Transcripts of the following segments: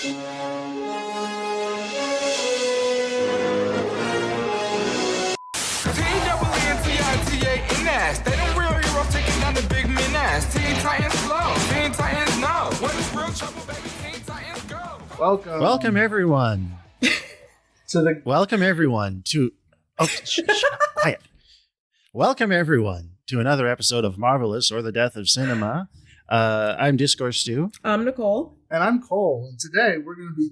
They them real heroes taking down the big menace. Teen Titans flow. Teen Titans know. What is real trouble, baby? Teen Titans go. Welcome everyone. Welcome everyone to quiet. Welcome everyone to another episode of Marvelous or the Death of Cinema. I'm Discourse Stu. I'm Nicole. And I'm Cole. And today we're going to be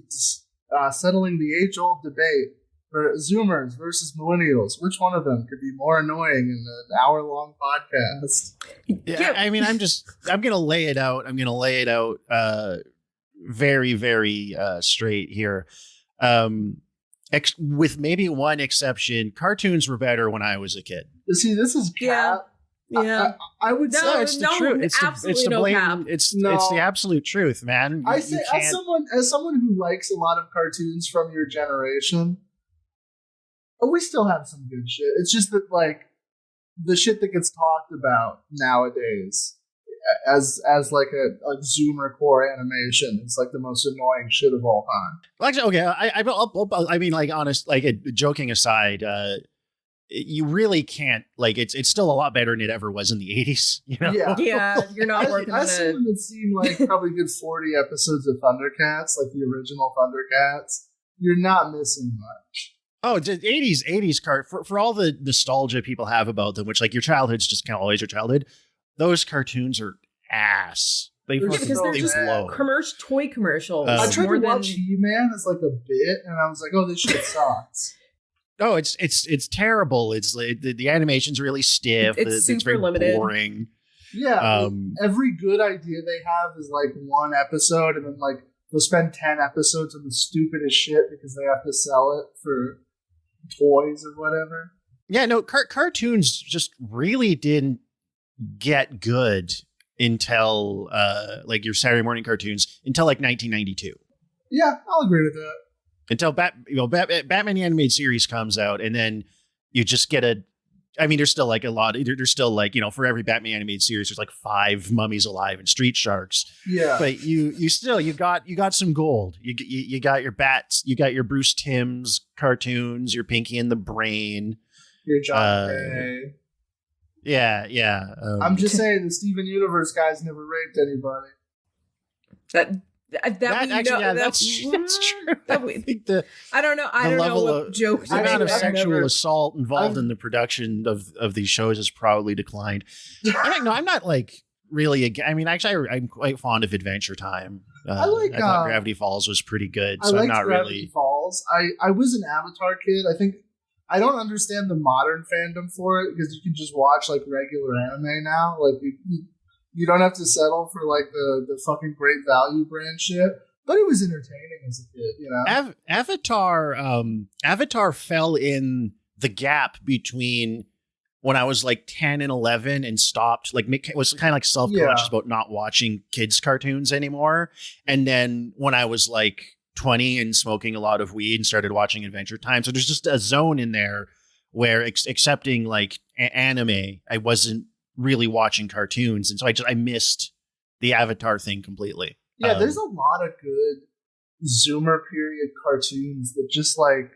settling the age-old debate for Zoomers versus millennials. Which one of them could be more annoying in an hour-long podcast? Yeah, I mean, I'm going to lay it out. I'm going to lay it out very, very straight here. With maybe one exception, cartoons were better when I was a kid. See, this is cap. Yeah. I would say it's the truth. It's the blatant. It's the absolute truth, man. I say as someone who likes a lot of cartoons from your generation, we still have some good shit. It's just that like the shit that gets talked about nowadays as like a Zoomer core animation is like the most annoying shit of all time. Well, actually, okay. I mean, like, honest, like, joking aside, you really can't, like, it's still a lot better than it ever was in the 80s. You know? Yeah, you're not working on it. As someone that's seen like probably good 40 episodes of Thundercats, like the original Thundercats, you're not missing much. Oh, the 80s for all the nostalgia people have about them, which, like, your childhood's just kind of always your childhood. Those cartoons are ass. Because they're just blow. toy commercials. I tried to watch He-Man as like a bit, and I was like, "Oh, this shit sucks." Oh, it's terrible. It's the animation's really stiff. It's very limited. Boring. Yeah, every good idea they have is like one episode, and then like they'll spend 10 episodes on the stupidest shit because they have to sell it for toys or whatever. Yeah, no, cartoons just really didn't get good until like your Saturday morning cartoons until like 1992. Yeah, I'll agree with that. Until Batman the Animated Series comes out, and then you just get there's still like a lot. There's still like, you know, for every Batman Animated Series, there's like 5 Mummies Alive and Street Sharks. Yeah, but you got some gold. You got your Bats. You got your Bruce Timm's cartoons. Your Pinky and the Brain. Your John Gray. Yeah. I'm just saying the Steven Universe guys never raped anybody. That's true. I don't know. I don't know what jokes. The amount of sexual assault involved in the production of these shows has probably declined. I'm not like really. I mean, actually, I'm quite fond of Adventure Time. I thought Gravity Falls was pretty good. So I'm not Gravity Falls. I was an Avatar kid. I think I don't understand the modern fandom for it because you can just watch like regular anime now. Like you don't have to settle for like the fucking Great Value brand shit. But it was entertaining as a kid, you know. Avatar fell in the gap between when I was like 10 and 11 and stopped, like, was kind of like self-conscious about not watching kids cartoons anymore. And then when I was like 20 and smoking a lot of weed and started watching Adventure Time. So there's just a zone in there where excepting like anime, I wasn't really watching cartoons. And so I missed the Avatar thing completely. Yeah, there's a lot of good Zoomer period cartoons that just like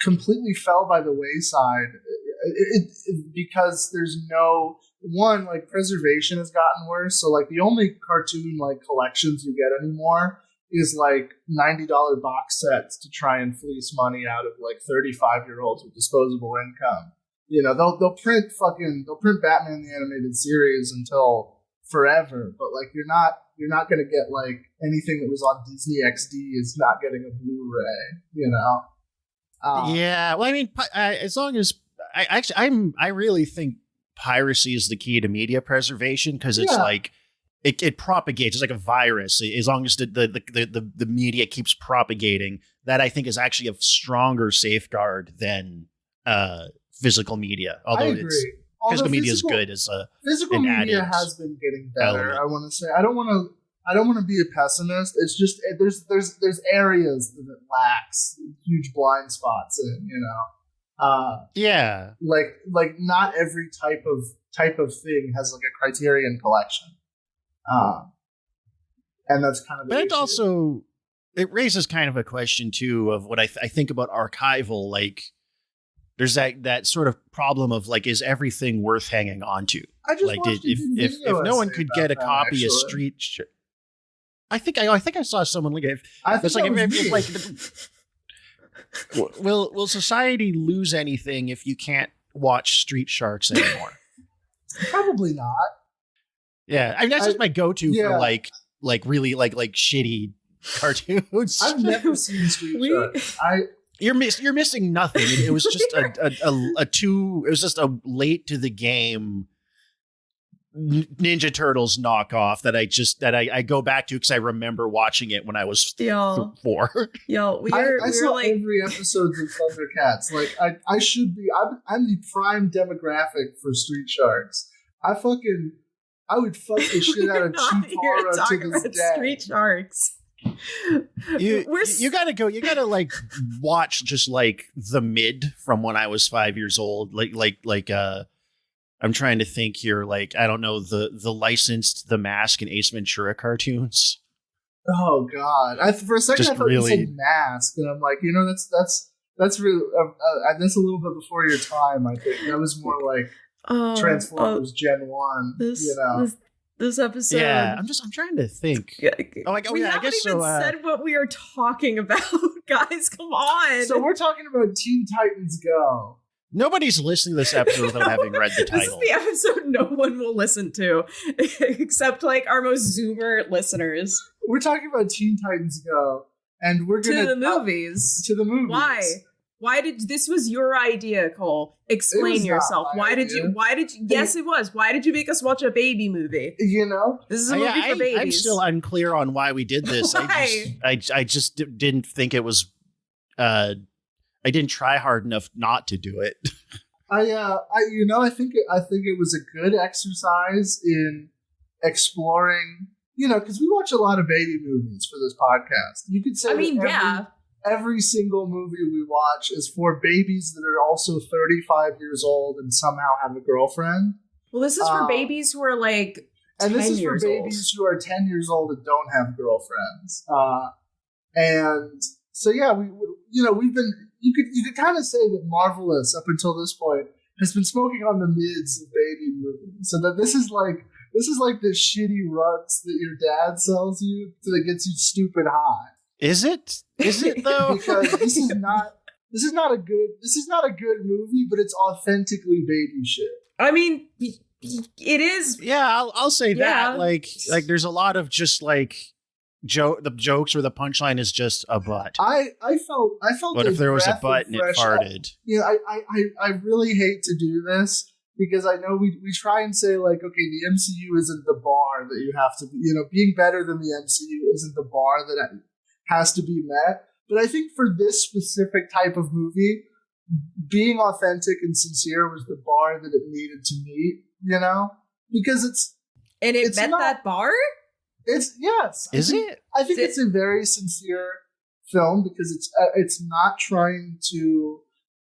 completely fell by the wayside because there's no one, like, preservation has gotten worse. So like the only cartoon like collections you get anymore is like $90 box sets to try and fleece money out of like 35-year-olds with disposable income. You know, they'll print Batman the Animated Series until forever, but like you're not going to get like anything that was on Disney XD is not getting a Blu-ray, you know? Yeah. Well, I mean, as long as I really think piracy is the key to media preservation, because it's like it propagates. It's like a virus. As long as the media keeps propagating, that I think is actually a stronger safeguard than physical media. Although physical media is good as a physical media has been getting better. Element. I want to say I don't want to be a pessimist. It's just there's areas that it lacks huge blind spots in, you know. Like not every type of thing has like a Criterion collection. And that's kind of the issue. it raises kind of a question too of what I think about archival. Like, there's that sort of problem of like, is everything worth hanging on to? I just like, if no one could get a copy of Street, I think I saw someone look at it. It's like, will society lose anything if you can't watch Street Sharks anymore? Probably not. Yeah, I mean, that's just my go-to for like really like shitty cartoons. I've never seen Street Sharks. You're missing nothing. It was just it was just a late to the game Ninja Turtles knockoff that I go back to because I remember watching it when I was 4. I saw like every episode of Thundercats. Like I should be. I'm the prime demographic for Street Sharks. I would fuck the shit out of Chitara to this day. Street Sharks. You gotta like watch just like the mid from when I was 5 years old. Like I'm trying to think here. Like, I don't know, the licensed The Mask and Ace Ventura cartoons. Oh God! For a second, I thought you said Mask, and I'm like, that's really that's a little bit before your time. I think that was more like Transformers Gen 1. This episode. Yeah, I'm trying to think. We haven't even said what we are talking about, guys. Come on. So we're talking about Teen Titans Go. Nobody's listening to this episode without having read the title. This is the episode no one will listen to, except like our most Zoomer listeners. We're talking about Teen Titans Go, and we're gonna to the movies. To the movies. Why? Why did this was your idea, Cole? Explain yourself. Why did you? Yes, it was. Why did you make us watch a baby movie? This is a movie for babies. I'm still unclear on why we did this. I just didn't think it was. I didn't try hard enough not to do it. I think it was a good exercise in exploring. Because we watch a lot of baby movies for this podcast. You could say, every single movie we watch is for babies that are also 35 years old and somehow have a girlfriend. Well, this is for babies who are like 10 and this is years for babies who are 10 years old and don't have girlfriends. And so we've been. You could kind of say that Marvelous up until this point has been smoking on the mids of baby movies. So that this is like the shitty rugs that your dad sells you that gets you stupid high. Is it? Is it though? Because this is not a good movie, but it's authentically baby shit. I mean, it is. Yeah, I'll say that. Like there's a lot of just like the jokes where the punchline is just a butt. I felt. But if there was a butt and it farted, I really hate to do this because I know we try and say like, okay, the MCU isn't the bar that you have to be. Being better than the MCU isn't the bar that has to be met. But I think for this specific type of movie, being authentic and sincere was the bar that it needed to meet. Because it's met that bar. Yes. Is it? I think it's a very sincere film because it's not trying to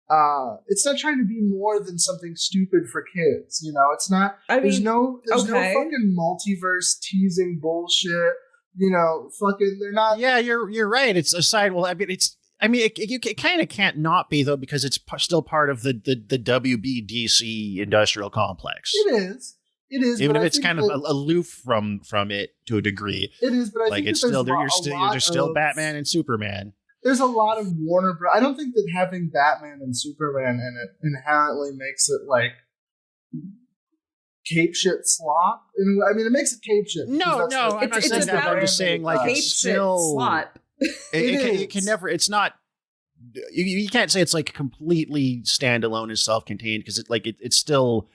be more than something stupid for kids. It's not. There's no fucking multiverse teasing bullshit. They're not. Yeah, you're right. It's a side. Well, it kind of can't not be though because it's still part of the WBDC industrial complex. It is, even if it's kind of aloof from it to a degree. It is, but I think it's still there's still Batman and Superman. There's a lot of Warner Bros. I don't think that having Batman and Superman in it inherently makes it like cape shit slop. I mean, it makes it cape shit. No, I'm not saying that. I'm just saying like cape it's still slop. It can never. It's not. You can't say it's like completely standalone and self-contained because it's still.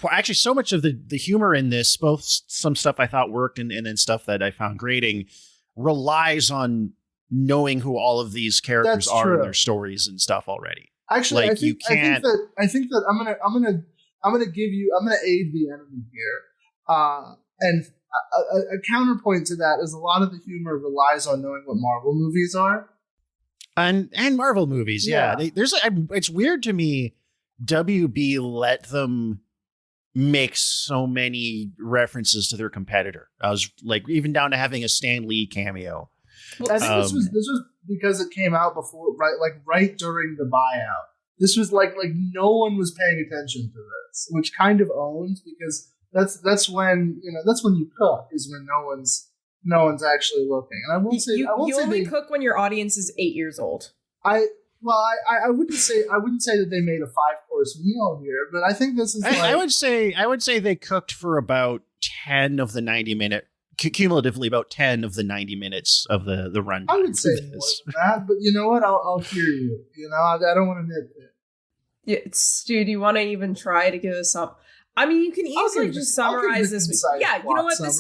Actually, so much of the humor in this, both some stuff I thought worked and then stuff that I found grating, relies on knowing who all of these characters are in their stories and stuff already. Actually, I think that I'm gonna aid the enemy here, and a counterpoint to that is a lot of the humor relies on knowing what Marvel movies are, and Marvel movies. Yeah, it's weird to me. WB let them make so many references to their competitor. I was like, even down to having a Stan Lee cameo. I think this was because it came out before, right during the buyout. This was like no one was paying attention to this, which kind of owns, because that's when you cook, is when no one's actually looking. And I won't say you only cook when your audience is 8 years old. I wouldn't say that they made a 5-course meal here, but I think this is. I would say they cooked for about 10 of the 90-minute, cumulatively about 10 of the 90 minutes of the run. I would say more than that, but you know what? I'll hear you. I don't want to nitpick. Yeah, Stu, do you want to even try to give us some? I mean, you can easily just summarize this. Yeah, you know what? This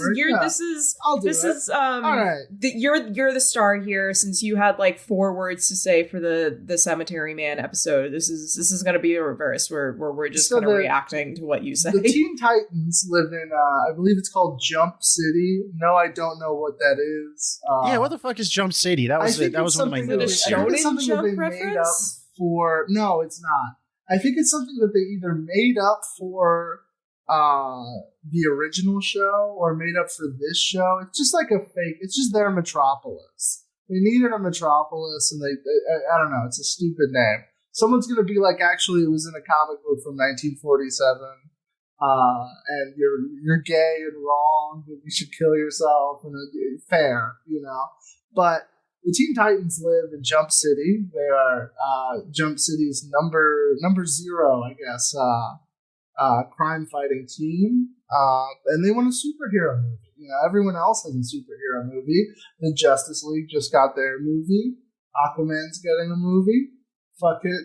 is I'll do it. All right. You're the star here, since you had like 4 words to say for the Cemetery Man episode. This is going to be a reverse where we're just kind of reacting to what you say. The Teen Titans live in I believe it's called Jump City. No, I don't know what that is. Yeah, what the fuck is Jump City? That was one of my notes. I think it's something that they made up for. No, it's not. I think it's something that they either made up for the original show or made up for this show. It's just like a fake. It's just their Metropolis. They needed a Metropolis, and they I don't know. It's a stupid name. Someone's gonna be like, actually, it was in a comic book from 1947, and you're gay and wrong, and you should kill yourself. And fair, but. The Teen Titans live in Jump City. They are Jump City's number 0, I guess, crime-fighting team. And they want a superhero movie. Everyone else has a superhero movie. The Justice League just got their movie. Aquaman's getting a movie. Fuck it.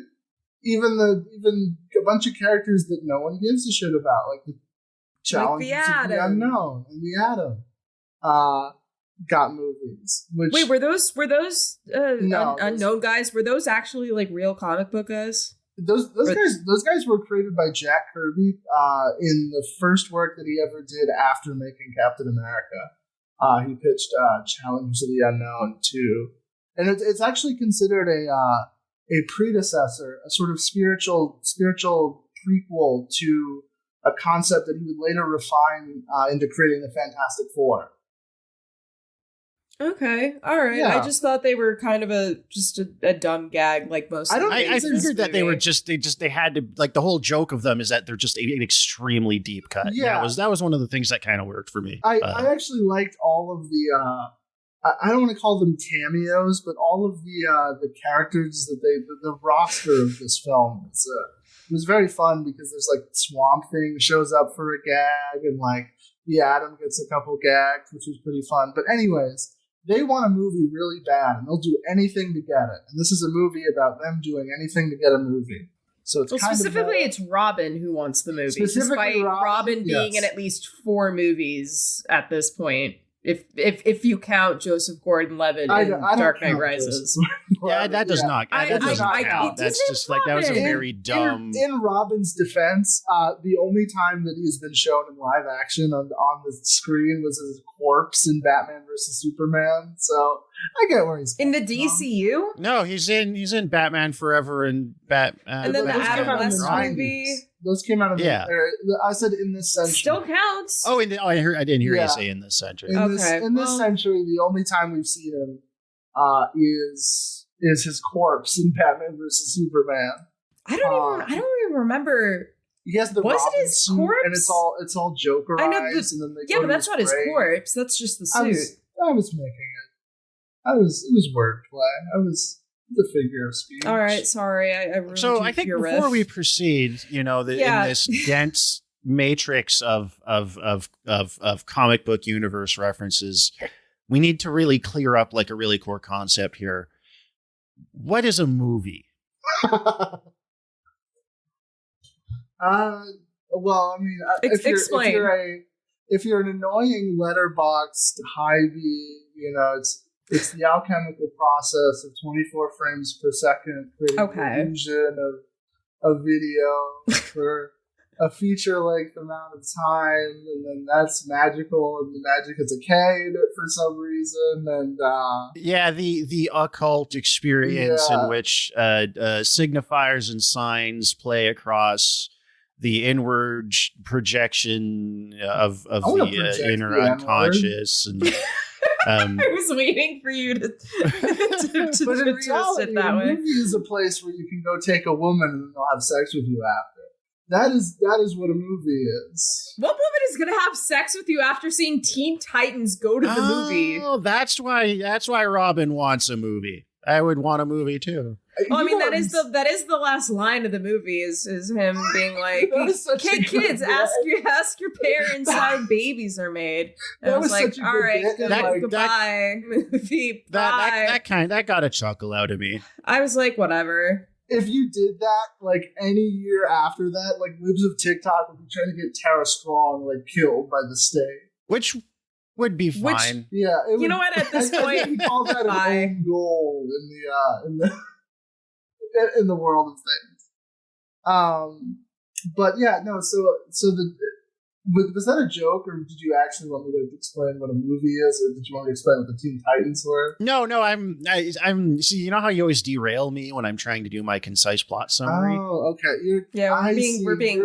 Even a bunch of characters that no one gives a shit about, like the Challengers of the Unknown and the Atom. Got movies. Wait, were those unknown guys? Were those actually like real comic book guys? Those guys were created by Jack Kirby in the first work that he ever did after making Captain America. He pitched Challengers of the Unknown too, and it's actually considered a predecessor, a sort of spiritual prequel to a concept that he would later refine into creating the Fantastic Four. Okay, all right. Yeah. I just thought they were kind of a dumb gag, like most. I figured that they were they had to, like, the whole joke of them is that they're just an extremely deep cut. Yeah, that was one of the things that kind of worked for me. I actually liked all of the. I don't want to call them cameos, but all of the characters that the roster of this film it was very fun, because there's like Swamp Thing shows up for a gag, and like the Atom gets a couple gags, which was pretty fun. But anyways. They want a movie really bad, and they'll do anything to get it. And this is a movie about them doing anything to get a movie. So it's specifically, it's Robin who wants the movie, despite Robin being in at least 4 movies at this point. If you count Joseph Gordon-Levitt in Dark Knight Rises. Yeah, that does not count. That's just like, that was a very dumb. In Robin's defense, the only time that he's been shown in live action on the screen was his corpse in Batman vs Superman. So I get where he's in the DCU. No, he's in Batman Forever and Batman. And then the Adam West movie. Those came out of I said in this century. Still counts. Oh, I didn't hear you say in this century. In this century, the only time we've seen him is his corpse in Batman vs Superman. I don't even remember. He has the Robin his suit, corpse? and it's all Jokerized, and then they but that's not his corpse. That's just the suit. I was making it. It was wordplay. I was the figure of speech. All right, sorry. I think before we proceed, in this dense matrix of comic book universe references, we need to really clear up like a really core concept here. What is a movie? Well, I mean, explain. If you're an annoying letterboxed Hy-Vee, it's the alchemical process of 24 frames per second creating the illusion of video for a feature-length amount of time, and then that's magical, and the magic has a K in it for some reason, and the occult experience in which signifiers and signs play across the inward projection of the inner unconscious, and I was waiting for you to but in reality, a movie is a place where you can go take a woman and they'll have sex with you after. That is what a movie is. What woman is going to have sex with you after seeing Teen Titans go to the movie? Oh, that's why Robin wants a movie. I would want a movie too. Well, I mean, that is the last line of the movie is him being like, kids, ask your parents how babies are made. And I was like, all right, goodbye, movie, bye. That got a chuckle out of me. I was like, whatever. If you did that, like any year after that, like Libs of TikTok would be trying to get Tara Strong like killed by the state, which would be fine. You know what? At this point, he calls that an own goal in the world of things. But yeah, no. So was that a joke, or did you actually want me to explain what a movie is, or did you want me to explain what the Teen Titans were? No. I'm. See, you know how you always derail me when I'm trying to do my concise plot summary. Oh, okay. We're being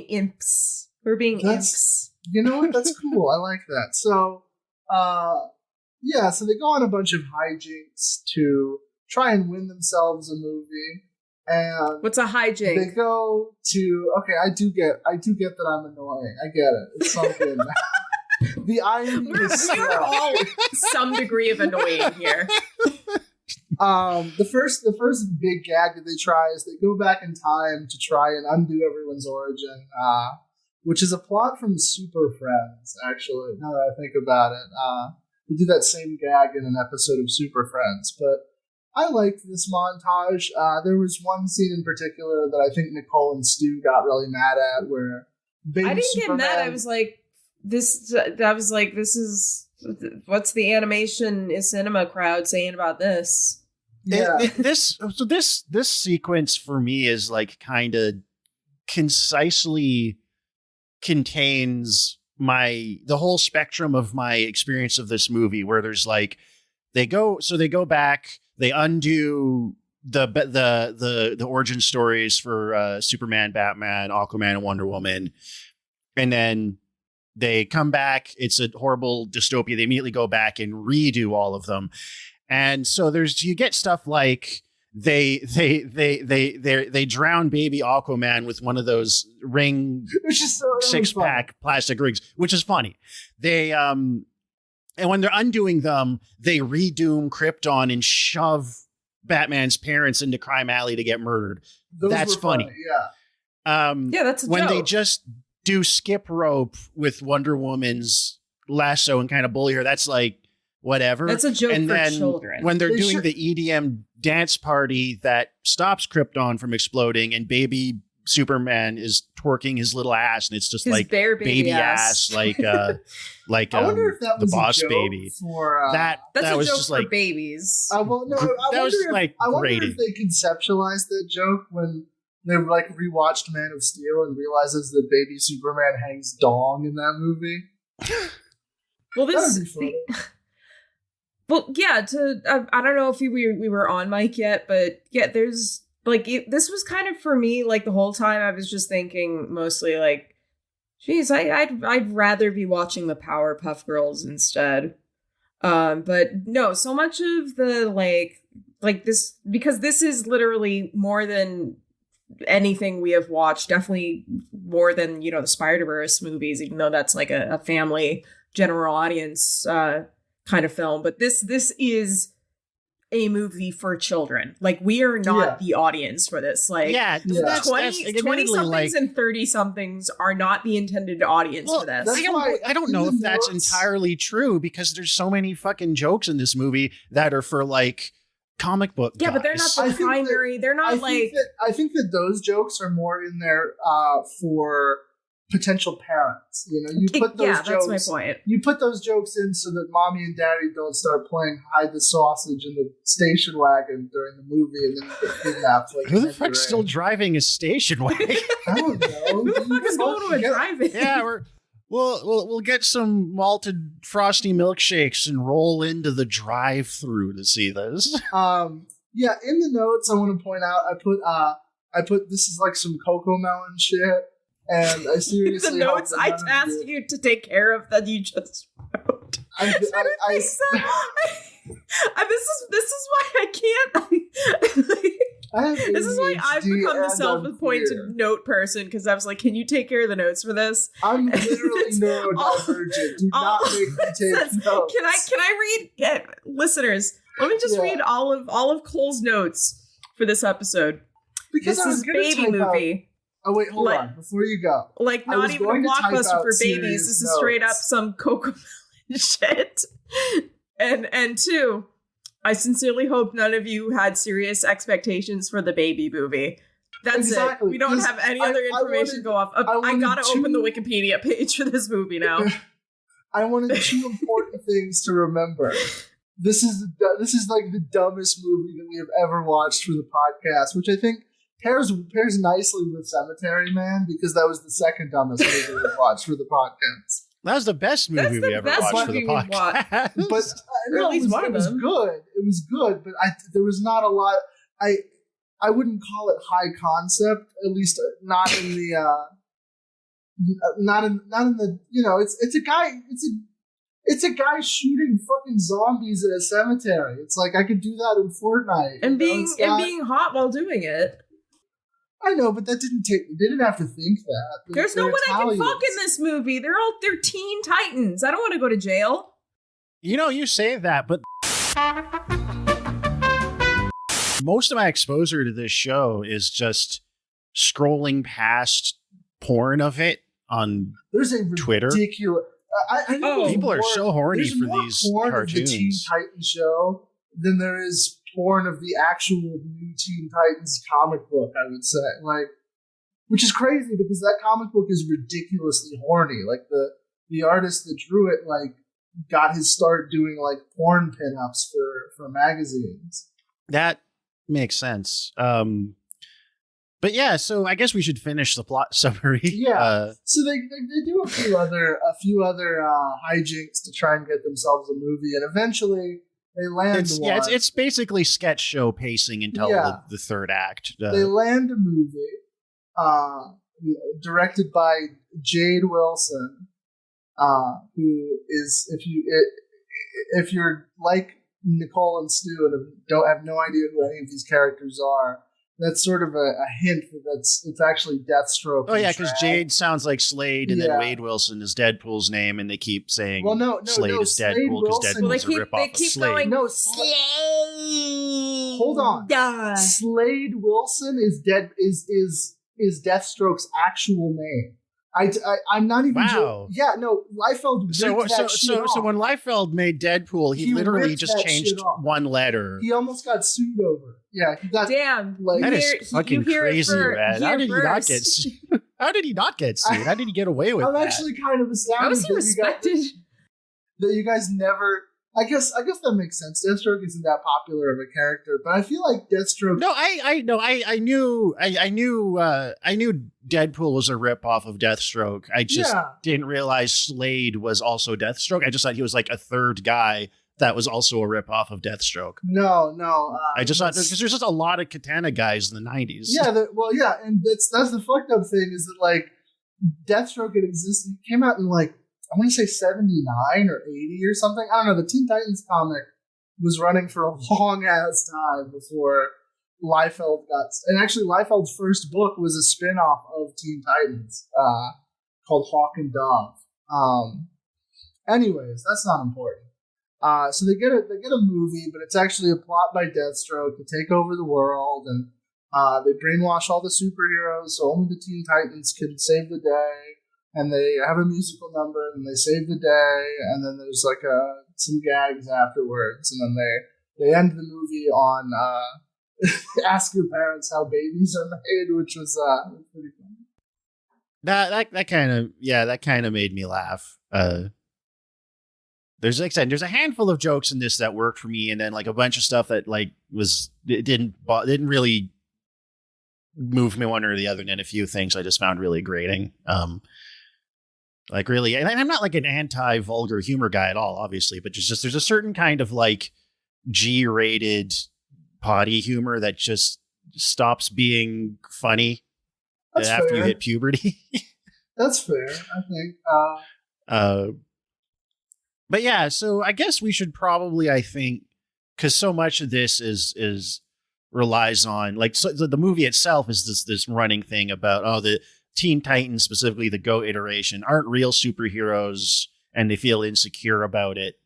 imps. We're being imps. You know what? That's cool. I like that. So, so they go on a bunch of hijinks to try and win themselves a movie. And what's a hijink? They go to I do get that I'm annoying. I get it. It's something. The irony is we're all some degree of annoying here. The first big gag that they try is they go back in time to try and undo everyone's origin, which is a plot from Super Friends, actually, now that I think about it. They do that same gag in an episode of Super Friends, but I liked this montage. There was one scene in particular that I think Nicole and Stu got really mad at, where I didn't Superman, get mad. I was like, this is what's the animation cinema crowd saying about this? Yeah. This sequence for me is like kind of concisely contains the whole spectrum of my experience of this movie, where there's like they go back. They undo the origin stories for Superman, Batman, Aquaman, and Wonder Woman, and then they come back. It's a horrible dystopia. They immediately go back and redo all of them, and so you get stuff like they drown baby Aquaman with one of those six-pack plastic rings, which is funny. And when they're undoing them, they redoom Krypton and shove Batman's parents into Crime Alley to get murdered. That's funny. Yeah. That's a when joke. They just do skip rope with Wonder Woman's lasso and kind of bully her. That's like whatever. That's a joke and for then children. When they're doing the EDM dance party that stops Krypton from exploding, and baby Superman is twerking his little ass, and it's just his like bare baby ass like I wonder if that was the Boss a joke Baby. For, that's that a was joke just for like babies. I wonder grating. if they conceptualized that joke when they like rewatched Man of Steel and realizes that baby Superman hangs dong in that movie. Well, I don't know if we were on mic yet, but yeah, there's like this was kind of for me like the whole time I was just thinking mostly like, geez, I'd rather be watching the Powerpuff Girls instead. But no, so much of the like this, because this is literally more than anything we have watched, definitely more than, the Spider-Verse movies, even though that's like a family general audience kind of film. But this is a movie for children. Like, we are not the audience for this. Like, 20-somethings and 30-somethings are not the intended audience for this. I don't know if that's entirely true, because there's so many fucking jokes in this movie that are for like comic book guys. But they're not the primary. They're not I think that those jokes are more in there for potential parents. You put those jokes. That's my point. You put those jokes in so that mommy and daddy don't start playing hide the sausage in the station wagon during the movie and then get kidnapped. Like, who the fuck's still driving a station wagon? I don't know. Who the fuck is going to a drive-in? Yeah, we'll get some malted frosty milkshakes and roll into the drive-through to see this. In the notes I want to point out I put this is like some Cocoa Melon shit. And I seriously the notes I tasked you to take care of that you just wrote. I think so. This is why I can't. This is why I've become the self-appointed note person, because I was like, "Can you take care of the notes for this?" I'm literally neurodivergent. Do not make me take notes. Can I read, listeners? Let me just read all of Cole's notes for this episode. Because this is baby movie. Oh wait, hold on. Before you go, like not even a blockbuster for babies. This is straight up some Cocomelon shit. And two, I sincerely hope none of you had serious expectations for the baby movie. That's it. We don't have any other information go off. I gotta open the Wikipedia page for this movie now. I wanted two important things to remember. This is like the dumbest movie that we have ever watched for the podcast, which I think pairs nicely with Cemetery Man, because that was the second dumbest movie we watched for the podcast. That was the best movie we ever watched for the podcast. But no, at least it was good. It was good, but there was not a lot. I wouldn't call it high concept, at least not in the not in the, you know, it's a guy shooting fucking zombies in a cemetery. It's like, I could do that in Fortnite and being hot while doing it. I know, but they didn't have to think that. There's no one I can fuck in this movie. They're Teen Titans. I don't want to go to jail. You know, you say that, but most of my exposure to this show is just scrolling past porn of it on Twitter. Ridiculous. I know people are so horny for these porn cartoons. Of the Teen Titans show than there is porn of the actual new Teen Titans comic book, I would say. Like, which is crazy because that comic book is ridiculously horny. Like, the artist that drew it, like, got his start doing, like, porn pinups for magazines. That makes sense. But yeah, so I guess we should finish the plot summary. Yeah. So they do a few other hijinks to try and get themselves a movie, and eventually they land one. Yeah, it's basically sketch show pacing until the third act. They land a movie directed by Jade Wilson, who is, if you're like Nicole and Stu and don't have no idea who any of these characters are, that's sort of a hint that it's actually Deathstroke. Oh yeah, because Jade sounds like Slade, and then Wade Wilson is Deadpool's name, and they keep saying Slade is Deadpool because Deadpool is a ripoff of Slade. No, Slade. Hold on. Slade Wilson is Deathstroke's actual name. I'm not even. Wow. Yeah, no. Liefeld. So when Liefeld made Deadpool, he literally just changed one letter. He almost got sued over. Yeah, he got. Damn, like, that is fucking crazy, man. How did he not get sued? How did he not get sued? How did he get away with that? I'm actually kind of astounded. How is he respected? That you guys never. I guess that makes sense. Deathstroke isn't that popular of a character, but I feel like Deathstroke. No, I knew Deadpool was a ripoff of Deathstroke. I just didn't realize Slade was also Deathstroke. I just thought he was like a third guy that was also a ripoff of Deathstroke. No. I just thought because there's just a lot of Katana guys in the 90s. Yeah, and that's the fucked up thing is that like Deathstroke had existed. It came out in like, I want to say 79 or 80 or something. I don't know. The Teen Titans comic was running for a long ass time before Liefeld got. And actually, Liefeld's first book was a spin-off of Teen Titans called Hawk and Dove. Anyways, that's not important. So they get a movie, but it's actually a plot by Deathstroke to take over the world, and they brainwash all the superheroes so only the Teen Titans can save the day. And they have a musical number, and they save the day, and then there's like some gags afterwards, and then they end the movie on ask your parents how babies are made, which was pretty funny. That kind of made me laugh. There's like I said, there's a handful of jokes in this that worked for me, and then like a bunch of stuff that like didn't really move me one or the other, and then a few things I just found really grating. Like really, and I'm not like an anti-vulgar humor guy at all, obviously, but just there's a certain kind of like G-rated potty humor that just stops being funny after you hit puberty. That's fair, I think. But yeah, so I guess we should probably, I think, because so much of this is relies on like so the movie itself is this running thing about the Teen Titans, specifically the Go iteration, aren't real superheroes, and they feel insecure about it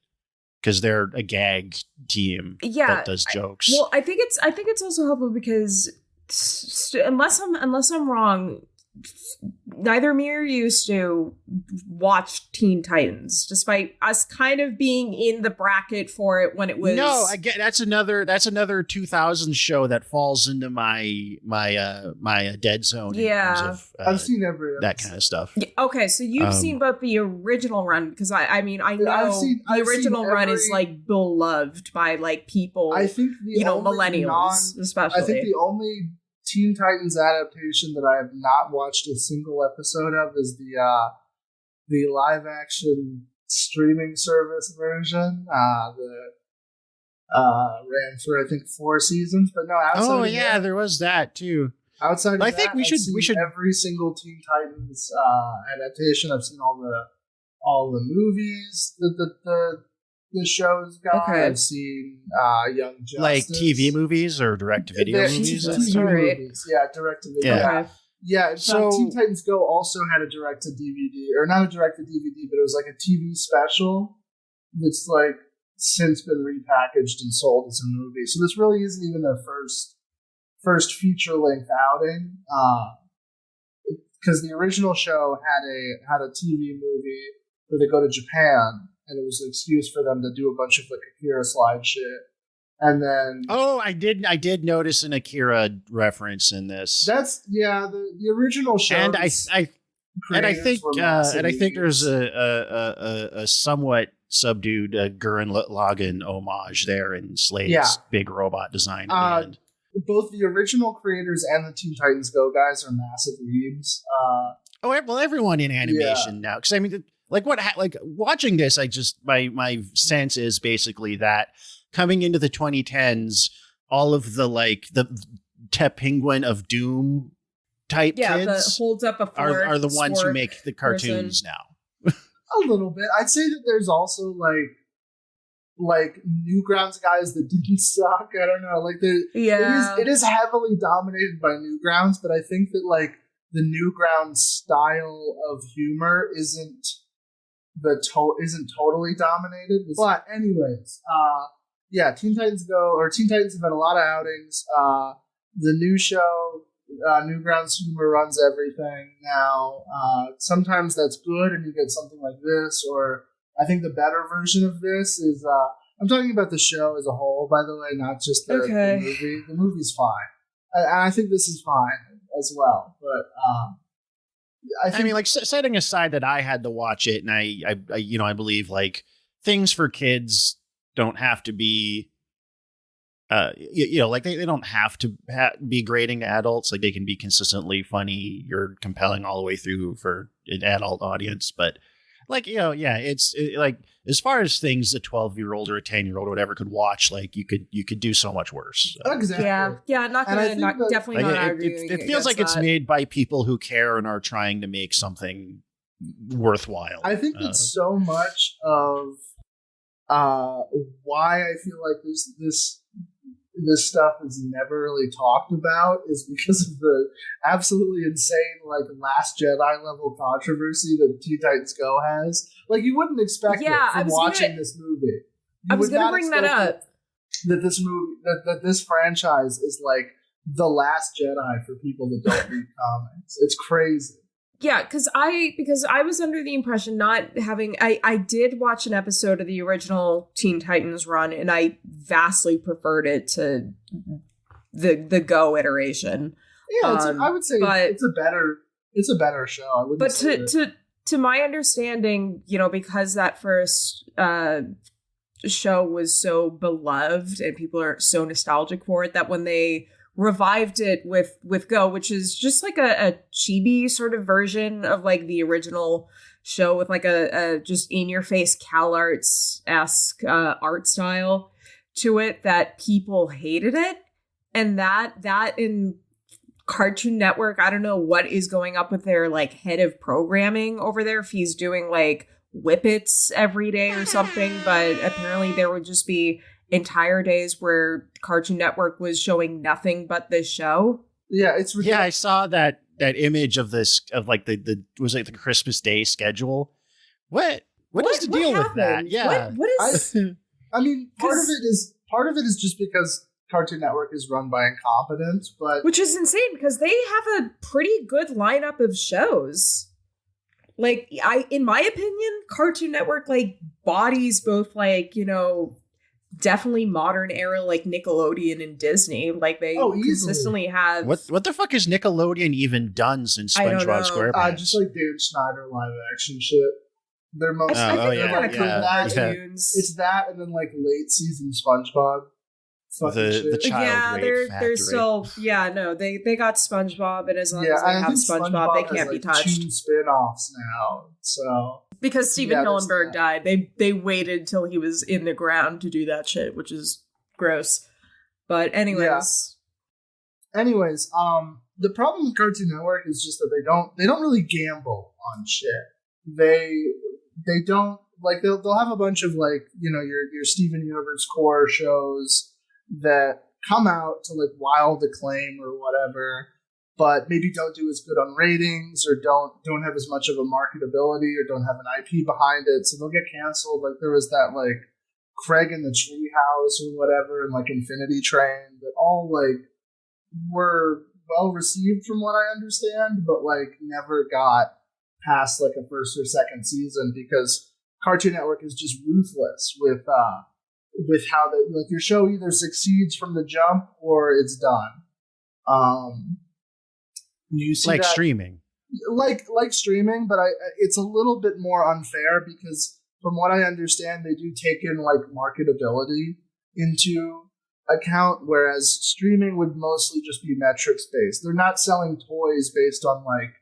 because they're a gag team that does jokes. Well, I think it's also helpful because unless I'm wrong, neither me or you, Stu, watched Teen Titans, despite us kind of being in the bracket for it when it was. No, I get that's another 2000s show that falls into my dead zone. Yeah, in terms of, I've seen every that kind of stuff. Yeah, okay, so you've seen both the original run, because I know the original run is like beloved by like people. I think millennials especially. I think the only Teen Titans adaptation that I have not watched a single episode of is the live action streaming service version. Ran for I think 4 seasons, but no. Outside there was that too. Outside of I think we should every single Teen Titans adaptation. I've seen all the movies that the show's got. Okay. I've seen Young Justice. Like TV movies or direct-to-video movies? TV movies. Yeah, direct-to-video. Yeah. Yeah, in fact, Teen Titans Go also had a direct-to-DVD, or not a direct-to-DVD, but it was like a TV special that's like since been repackaged and sold as a movie. So this really isn't even their first feature-length outing, because the original show had a TV movie where they go to Japan, and it was an excuse for them to do a bunch of like Akira slide shit. And then I did notice an Akira reference in this. That's the original show. And I think there's a somewhat subdued Gurren Lagann homage there in Slade's big robot design at the end. Both the original creators and the Teen Titans Go guys are massive weebs. Well, everyone in animation now, because I mean, watching this, my sense is basically that coming into the 2010s, all of the Penguin of Doom type kids that holds up a are the ones who make the cartoons now. A little bit. I'd say that there's also like Newgrounds guys that didn't suck. I don't know. Like it is heavily dominated by Newgrounds, but I think that like the Newgrounds style of humor isn't totally dominated. But anyways, Teen Titans Go, or Teen Titans have had a lot of outings. The new show, Newgrounds humor runs everything now. Sometimes that's good and you get something like this, or I think the better version of this is, I'm talking about the show as a whole, by the way, not just the movie. The movie's fine. And I think this is fine as well. But, I mean, like setting aside that I had to watch it, and I believe like things for kids don't have to be, like they don't have to be grating to adults. Like they can be consistently funny, you're compelling all the way through for an adult audience. But like, it's like as far as things a 12-year-old or a 10-year-old or whatever could watch, like you could do so much worse. Exactly. Yeah. Definitely not arguing. It feels like it's made by people who care and are trying to make something worthwhile. I think that so much of why I feel like this stuff is never really talked about is because of the absolutely insane like Last Jedi level controversy that Teen Titans Go has. Like you wouldn't expect it from watching this movie. I was going to bring that up. That this movie, that this franchise is like the Last Jedi for people that don't read comics. It's crazy. Yeah, because I was under the impression not having I did watch an episode of the original Teen Titans run, and I vastly preferred it to the Go iteration. Yeah, I would say it's a better show. I wouldn't. But to my understanding, because that first show was so beloved and people are so nostalgic for it, that when they revived it with Go, which is just like a chibi sort of version of like the original show with like a just in your face CalArts-esque art style to it, that people hated it. And that in Cartoon Network, I don't know what is going up with their like head of programming over there, if he's doing like whippets every day or something, but apparently there would just be entire days where Cartoon Network was showing nothing but this show. Yeah, it's ridiculous. Yeah, I saw that image of this, of like the was it the Christmas Day schedule? What is the deal with that? Yeah. What is I mean, part of it is just because Cartoon Network is run by incompetence, but which is insane because they have a pretty good lineup of shows. Like, in my opinion, Cartoon Network like bodies both like, you know, definitely modern era like Nickelodeon and Disney. Like they consistently have. What the fuck has Nickelodeon even done since SpongeBob SquarePants? Just like Dan Schneider live action shit. They're most I think they're kind of cartoons. It's that and then like late season SpongeBob. The child rape factory. They're still they got SpongeBob, and as long as they have SpongeBob, they can't be touched. 2 spin-offs now, so because Steven Hillenburg died, they waited till he was in the ground to do that shit, which is gross. But anyways, the problem with Cartoon Network is just that they don't really gamble on shit. They don't like they'll have a bunch of like, you know, your Steven Universe core shows that come out to like wild acclaim or whatever, but maybe don't do as good on ratings or don't have as much of a marketability or don't have an IP behind it, so they'll get canceled. Like there was that like Craig in the Treehouse or whatever, and like Infinity Train, that all like were well received from what I understand, but like never got past like a first or second season because Cartoon Network is just ruthless with how like your show either succeeds from the jump or it's done. You see like that, streaming, like streaming, but it's a little bit more unfair because from what I understand, they do take in like marketability into account, whereas streaming would mostly just be metrics based. They're not selling toys based on like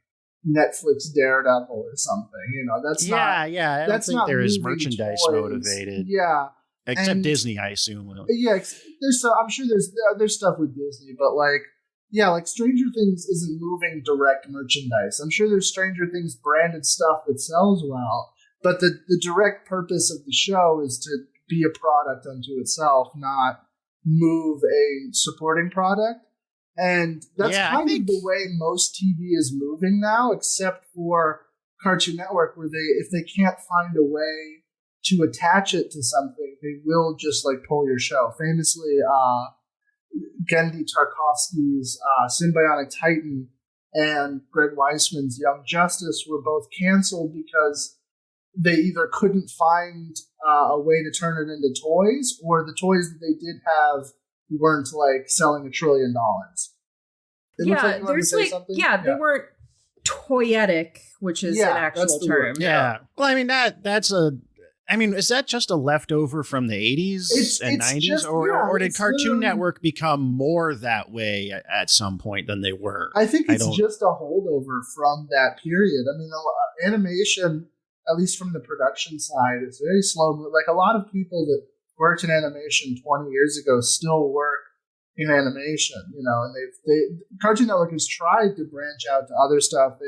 Netflix Daredevil or something. You know, that's not. I don't think there is merchandise motivated. Yeah. Except Disney, I assume. Yeah, I'm sure there's stuff with Disney, but like, yeah, like Stranger Things isn't moving direct merchandise. I'm sure there's Stranger Things branded stuff that sells well, but the direct purpose of the show is to be a product unto itself, not move a supporting product. And that's of the way most TV is moving now, except for Cartoon Network, where if they can't find a way to attach it to something, they will just like pull your show. Famously, Gendy Tarkovsky's Symbiotic Titan and Greg Weisman's Young Justice were both canceled because they either couldn't find a way to turn it into toys, or the toys that they did have weren't like selling $1 trillion. They weren't toyetic, which is an actual term. Yeah. Well, I mean, is that just a leftover from the 80s and 90s? Or did Cartoon Network become more that way at some point than they were? I think it's just a holdover from that period. I mean, animation, at least from the production side, is very slow. Like a lot of people that worked in animation 20 years ago still work in animation, you know, and Cartoon Network has tried to branch out to other stuff. They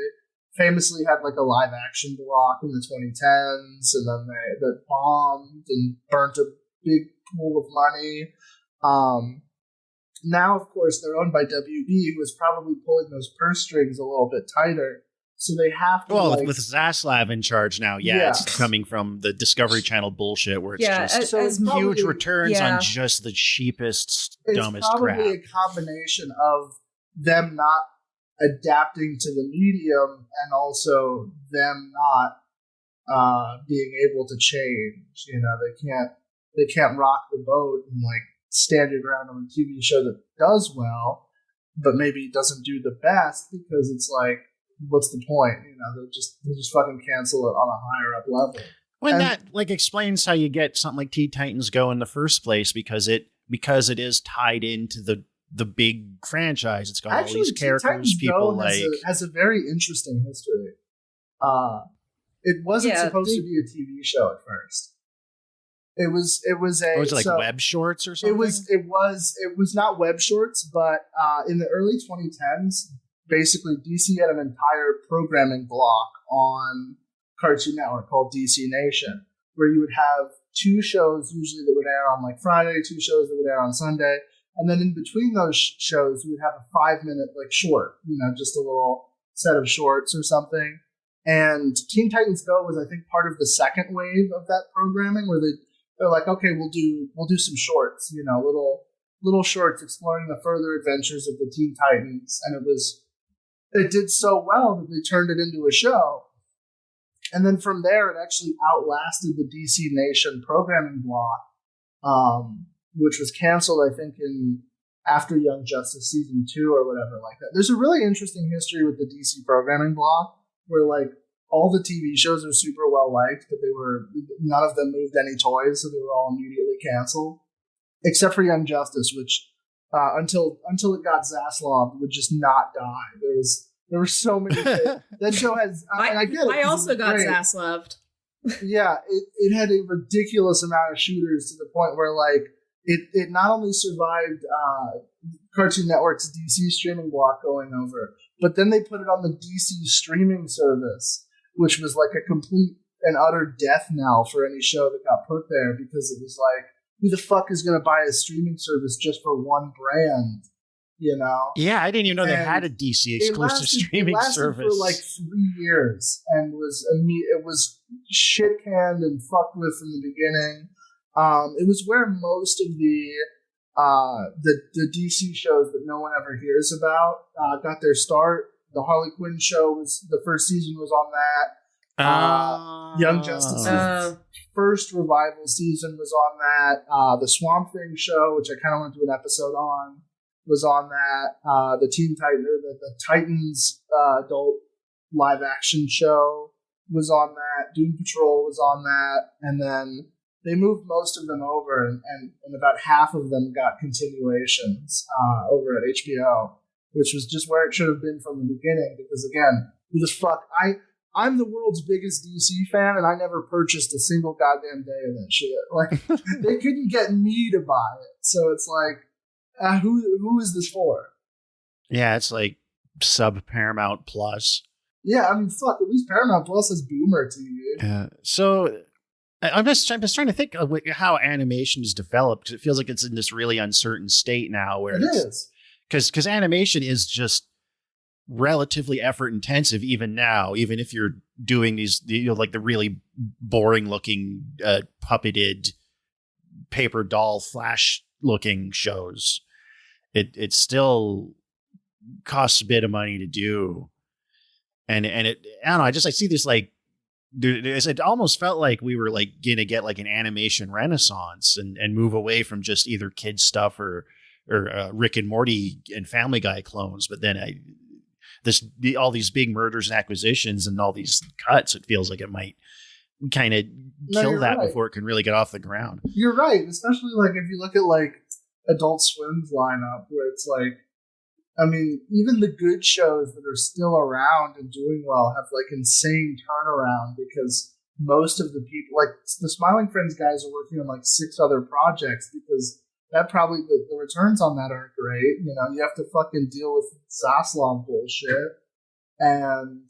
famously had like a live action block in the 2010s, and then they bombed and burnt a big pool of money. Now, of course, they're owned by WB, who is probably pulling those purse strings a little bit tighter. So they have to. Well, with Zaslav in charge now, it's coming from the Discovery Channel bullshit, where it's just huge returns on just the cheapest, dumbest crap. It's probably a combination of them not adapting to the medium and also them not being able to change. You know, they can't rock the boat and like stand your ground on a TV show that does well, but maybe doesn't do the best, because it's like, what's the point? You know, they'll just fucking cancel it on a higher up level. When that like explains how you get something like Teen Titans Go in the first place, because it is tied into the big franchise. It's got all these characters. People has a very interesting history. It wasn't supposed to be a TV show at first. It was web shorts or something? It was not web shorts, but in the early 2010s, basically DC had an entire programming block on Cartoon Network called DC Nation, where you would have two shows usually that would air on like Friday, two shows that would air on Sunday, and then in between those shows, you would have a 5-minute like short, just a little set of shorts or something. And Teen Titans Go was, I think, part of the second wave of that programming, where they're like, okay, we'll do some shorts, little shorts exploring the further adventures of the Teen Titans, and it did so well that they turned it into a show. And then from there, it actually outlasted the DC Nation programming block, which was canceled, I think, after Young Justice Season 2 or whatever like that. There's a really interesting history with the DC programming block where, like, all the TV shows are super well liked, but none of them moved any toys, so they were all immediately canceled, except for Young Justice, which until it got Zaslav would just not die. There were so many. That show has. I get it. I also got Zaslaved. Yeah, it had a ridiculous amount of shooters to the point where, like, it not only survived Cartoon Network's DC streaming block going over, but then they put it on the DC streaming service, which was like a complete and utter death knell for any show that got put there, because it was like, who the fuck is going to buy a streaming service just for one brand? Yeah, I didn't even know they had a DC exclusive streaming service for like 3 years, and it was shit canned and fucked with from the beginning. It was where most of the DC shows that no one ever hears about got their start. The Harley Quinn show the first season was on that. Young Justice's first revival season was on that. The Swamp Thing show, which I kind of went to an episode on, was on that. The Teen Titan, the Titans adult live action show was on that. Doom Patrol was on that, and then they moved most of them over, and about half of them got continuations over at HBO, which was just where it should have been from the beginning. Because again, who the fuck? I'm the world's biggest DC fan, and I never purchased a single goddamn day of that shit. Like, they couldn't get me to buy it, so it's like, who is this for? Yeah, it's like sub Paramount Plus. Yeah, I mean, fuck. At least Paramount Plus has Boomer TV. Yeah. So I'm just trying to think of how animation is developed, because it feels like it's in this really uncertain state now, where it is. Because animation is just relatively effort intensive even now, even if you're doing these, like the really boring looking puppeted paper doll flash looking shows. It still costs a bit of money to do, and it, I don't know, I see this like, it almost felt like we were like gonna get like an animation renaissance and move away from just either kids stuff or Rick and Morty and Family Guy clones. But then all these big mergers and acquisitions and all these cuts, it feels like it might kind of kill that before it can really get off the ground. You're right, especially like if you look at like Adult Swim's lineup, where it's like, I mean, even the good shows that are still around and doing well have like insane turnaround, because most of the people, like the Smiling Friends guys, are working on like 6 other projects, because that probably the returns on that aren't great. You have to fucking deal with Zaslav bullshit, and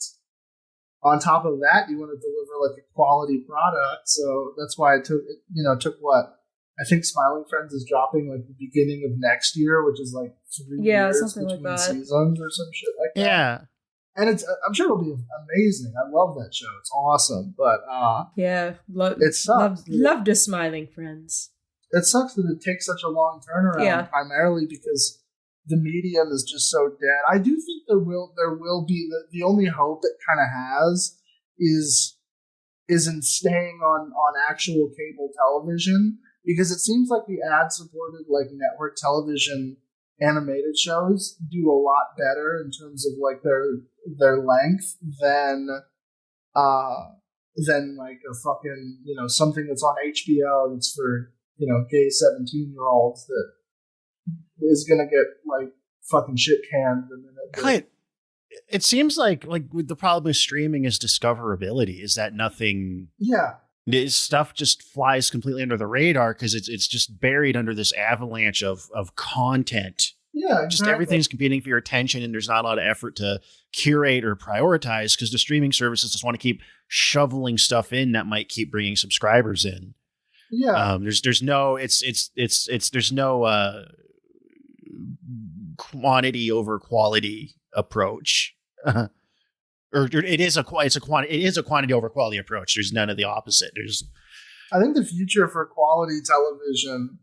on top of that, you want to deliver like a quality product. So that's why it took what? I think Smiling Friends is dropping like the beginning of next year, which is like 3 years something between like that. seasons or some shit like that. Yeah. And I'm sure it'll be amazing. I love that show. It's awesome. But it sucks. Loved a Smiling Friends. It sucks that it takes such a long turnaround, primarily because the medium is just so dead. I do think there will be the only hope it kind of has is in staying on actual cable television, because it seems like the ad-supported like network television animated shows do a lot better in terms of like their length than like a fucking something that's on HBO that's for gay 17-year-olds that is gonna get like fucking shit canned the minute. It seems like with the problem with streaming is discoverability. Is that nothing? Yeah. Stuff just flies completely under the radar because it's just buried under this avalanche of content Yeah, exactly. Just everything's competing for your attention, and there's not a lot of effort to curate or prioritize because the streaming services just want to keep shoveling stuff in that might keep bringing subscribers in. Yeah. There's no quantity over quality approach. Or it is a quantity over quality approach. There's none of the opposite. I think the future for quality television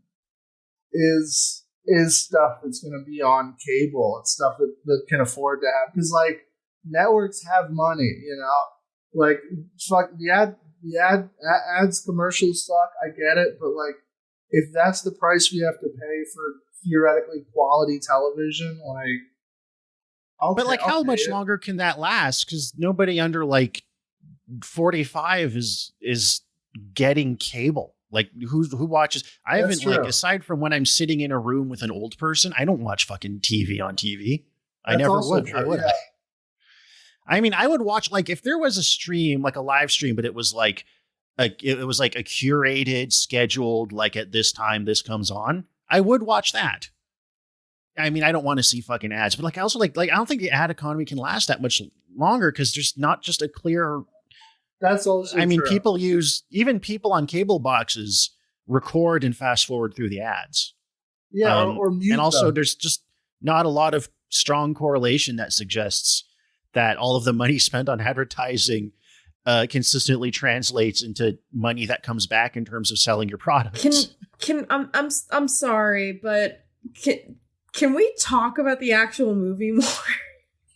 is stuff that's going to be on cable. It's stuff that can afford to have, because like networks have money, you know, like fuck the ads, commercials suck. I get it, but like if that's the price we have to pay for theoretically quality television, like, how much longer can that last? Because nobody under like 45 is getting cable. Like who watches? I haven't, like, aside from when I'm sitting in a room with an old person, I don't watch fucking TV on TV. I never would. True, I would. Yeah. I mean, I would watch, like, if there was a stream, like a live stream, but it was like it was like a curated, scheduled, like at this time this comes on, I would watch that. I mean, I don't want to see fucking ads, but like I also like I don't think the ad economy can last that much longer because there's not just a clear. That's also I mean, true. people on cable boxes record and fast forward through the ads. Yeah, or mute and also them. there's just not a lot of strong correlation that suggests that all of the money spent on advertising consistently translates into money that comes back in terms of selling your product. I'm sorry, but can we talk about the actual movie more?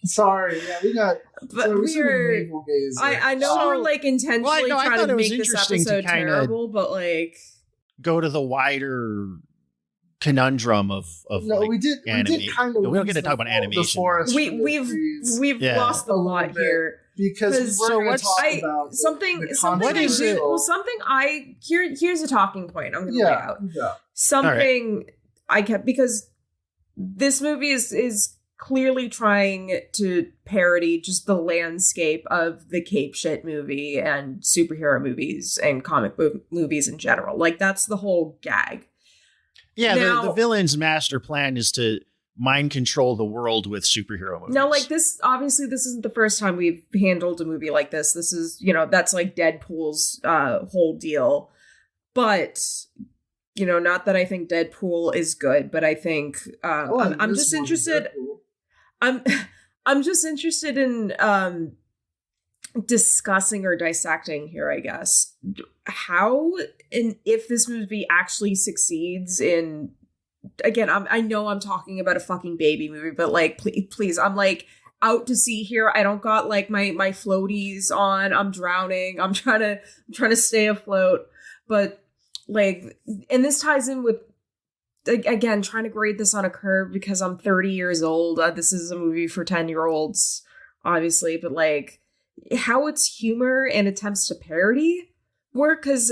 Sorry, yeah, we got. But I know we're like intentionally trying to make this episode terrible, but like go to the wider conundrum of no, like, we did kind of. We don't get to talk about animation. We've lost the plot here because we're going to talk about here's a talking point I'm going to lay out. Yeah. Something I kept, because this movie is clearly trying to parody just the landscape of the cape shit movie and superhero movies and comic movies in general. Like, that's the whole gag. Yeah, now, the villain's master plan is to mind control the world with superhero movies. Now, like, this isn't the first time we've handled a movie like this. This is, that's like Deadpool's whole deal. But, not that I think Deadpool is good, but I think I'm just interested. I'm just interested in discussing or dissecting here, I guess, how and if this movie actually succeeds in. Again, I know I'm talking about a fucking baby movie, but like, please, I'm like out to sea here. I don't got like my floaties on. I'm drowning. I'm trying to stay afloat, but like, and this ties in with. Again, trying to grade this on a curve because I'm 30 years old. This is a movie for 10-year-olds, obviously, but like how its humor and attempts to parody work, because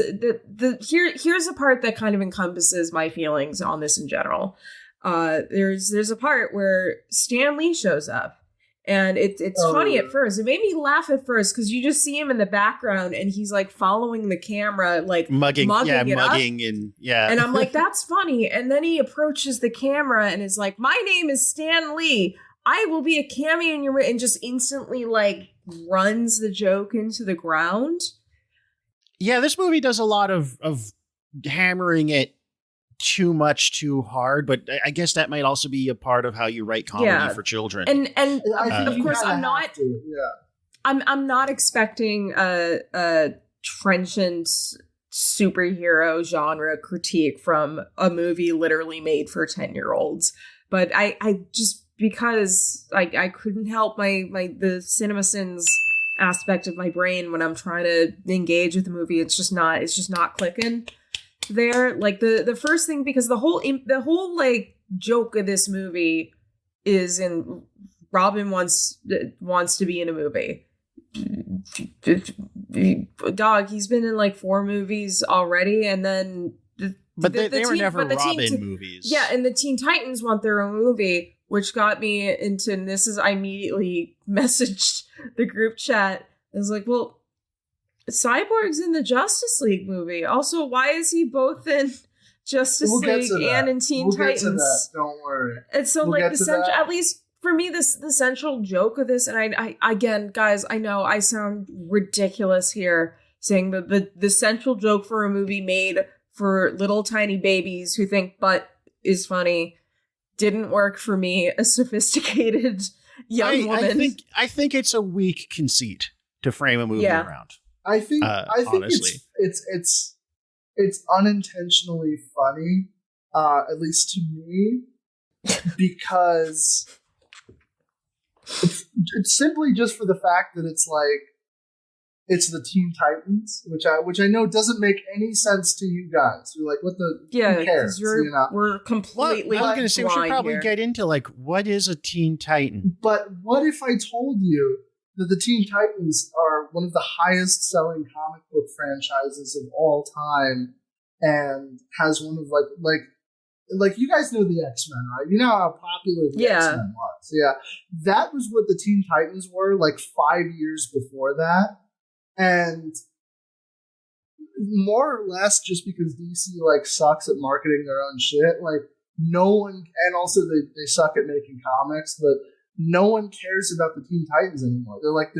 here's a part that kind of encompasses my feelings on this in general. There's a part where Stan Lee shows up. And it's funny at first. It made me laugh at first because you just see him in the background and he's like following the camera, like mugging and And I'm like, that's funny. And then he approaches the camera and is like, "My name is Stan Lee. I will be a cameo in your," and just instantly like runs the joke into the ground. Yeah, this movie does a lot of hammering it too much too hard, but I guess that might also be a part of how you write comedy for children. And of course I'm not expecting a trenchant superhero genre critique from a movie literally made for 10-year-olds, but I just, because I couldn't help the CinemaSins aspect of my brain when I'm trying to engage with the movie. It's just not clicking there. Like the first thing, because the whole like joke of this movie is in Robin wants to be in a movie. Dog, he's been in like 4 movies already, and then they were never Robin movies. Yeah, and the Teen Titans want their own movie, which got me into, and I immediately messaged the group chat. I was like, well, Cyborg's in the Justice League movie. Also, why is he both in Justice We'll get League to that. and in Teen We'll get Titans. to that. Don't worry. And so, We'll like, get the to central, that. at least for me, the central joke of this, and I again, guys, I know I sound ridiculous here saying that the central joke for a movie made for little tiny babies who think butt is funny didn't work for me, a sophisticated young woman. I think it's a weak conceit to frame a movie around. I think honestly. it's unintentionally funny, at least to me, because it's simply just for the fact that it's like it's the Teen Titans, which I know doesn't make any sense to you guys. You're like, what the who cares? We're completely. I was going to say we should probably get into like what is a Teen Titan. But what if I told you that the Teen Titans are one of the highest selling comic book franchises of all time, and has one of like you guys know the X-Men, right? You know how popular the X-Men was. Yeah. That was what the Teen Titans were like 5 years before that. And more or less just because DC like sucks at marketing their own shit, like no one, and also they suck at making comics, but no one cares about the Teen Titans anymore. They're like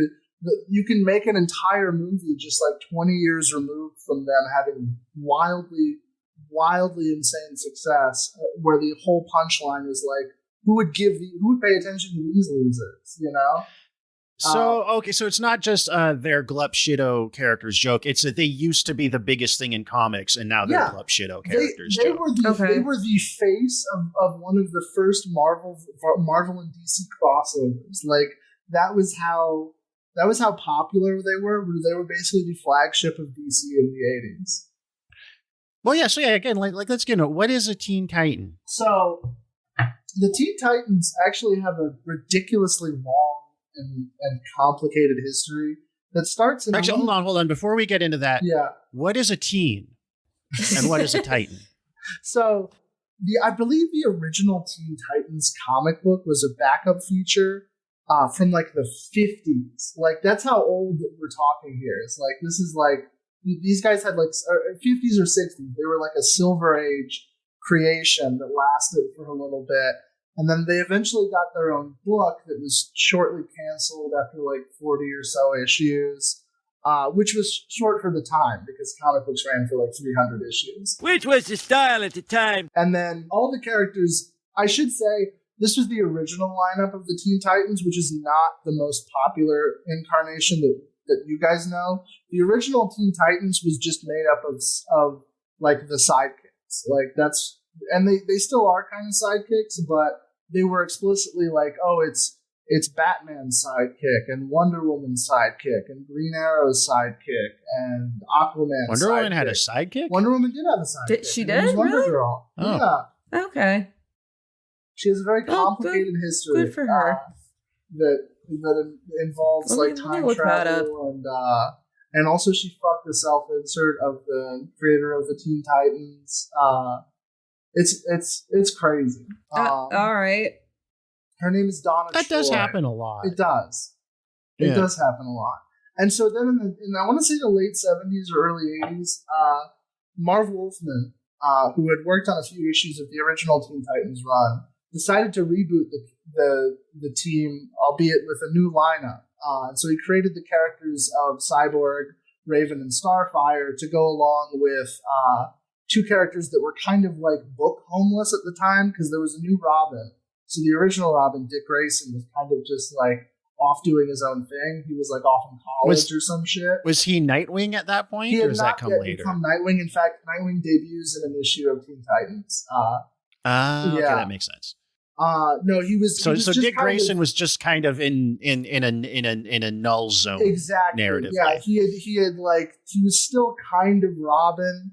you can make an entire movie just like 20 years removed from them having wildly insane success, where the whole punchline is like, who would pay attention to these losers, you know? So, okay, so it's not just their Glup Shido characters joke. It's that they used to be the biggest thing in comics, and now they're Glup Shido characters they joke. They were the face of one of the first Marvel and DC crossovers. Like, that was how popular they were. They were basically the flagship of DC in the 80s. Well, yeah, so again, like let's get into it. What is a Teen Titan? So, the Teen Titans actually have a ridiculously long and complicated history that starts in... Actually, hold on. Before we get into that, what is a teen and what is a Titan? So, I believe the original Teen Titans comic book was a backup feature from like the 50s. Like, that's how old we're talking here. It's like, this is like, these guys had like 50s or 60s. They were like a Silver Age creation that lasted for a little bit. And then they eventually got their own book that was shortly canceled after like 40 or so issues, which was short for the time because comic books ran for like 300 issues. Which was the style at the time. And then all the characters, I should say, this was the original lineup of the Teen Titans, which is not the most popular incarnation that you guys know. The original Teen Titans was just made up of like the sidekicks. Like that's... And they still are kind of sidekicks, but they were explicitly like, oh, it's Batman's sidekick and Wonder Woman's sidekick and Green Arrow's sidekick and Aquaman's Wonder Woman had a sidekick? Wonder Woman did have a sidekick. She did? Wonder Really? Girl. Oh. Yeah. Okay. She has a very complicated history. Good for her. That involves like time travel and also she fucked the self-insert of the creator of the Teen Titans. It's crazy. All right. Her name is Donna. That Troy. does happen a lot. It does. It does happen a lot. And so then in I want to say the late 70s or early 80s, Marv Wolfman, who had worked on a few issues of the original Teen Titans run, decided to reboot the team, albeit with a new lineup. And so he created the characters of Cyborg, Raven, and Starfire to go along with two characters that were kind of like book homeless at the time because there was a new Robin. So the original Robin, Dick Grayson, was kind of just like off doing his own thing. He was like off in college or some shit. Was he Nightwing at that point, or does that come later? Become Nightwing. In fact, Nightwing debuts in an issue of Teen Titans. Okay, that makes sense. No, he was. So Dick Grayson was just kind of in a null zone. Exactly. Narrative. Yeah, he was still kind of Robin,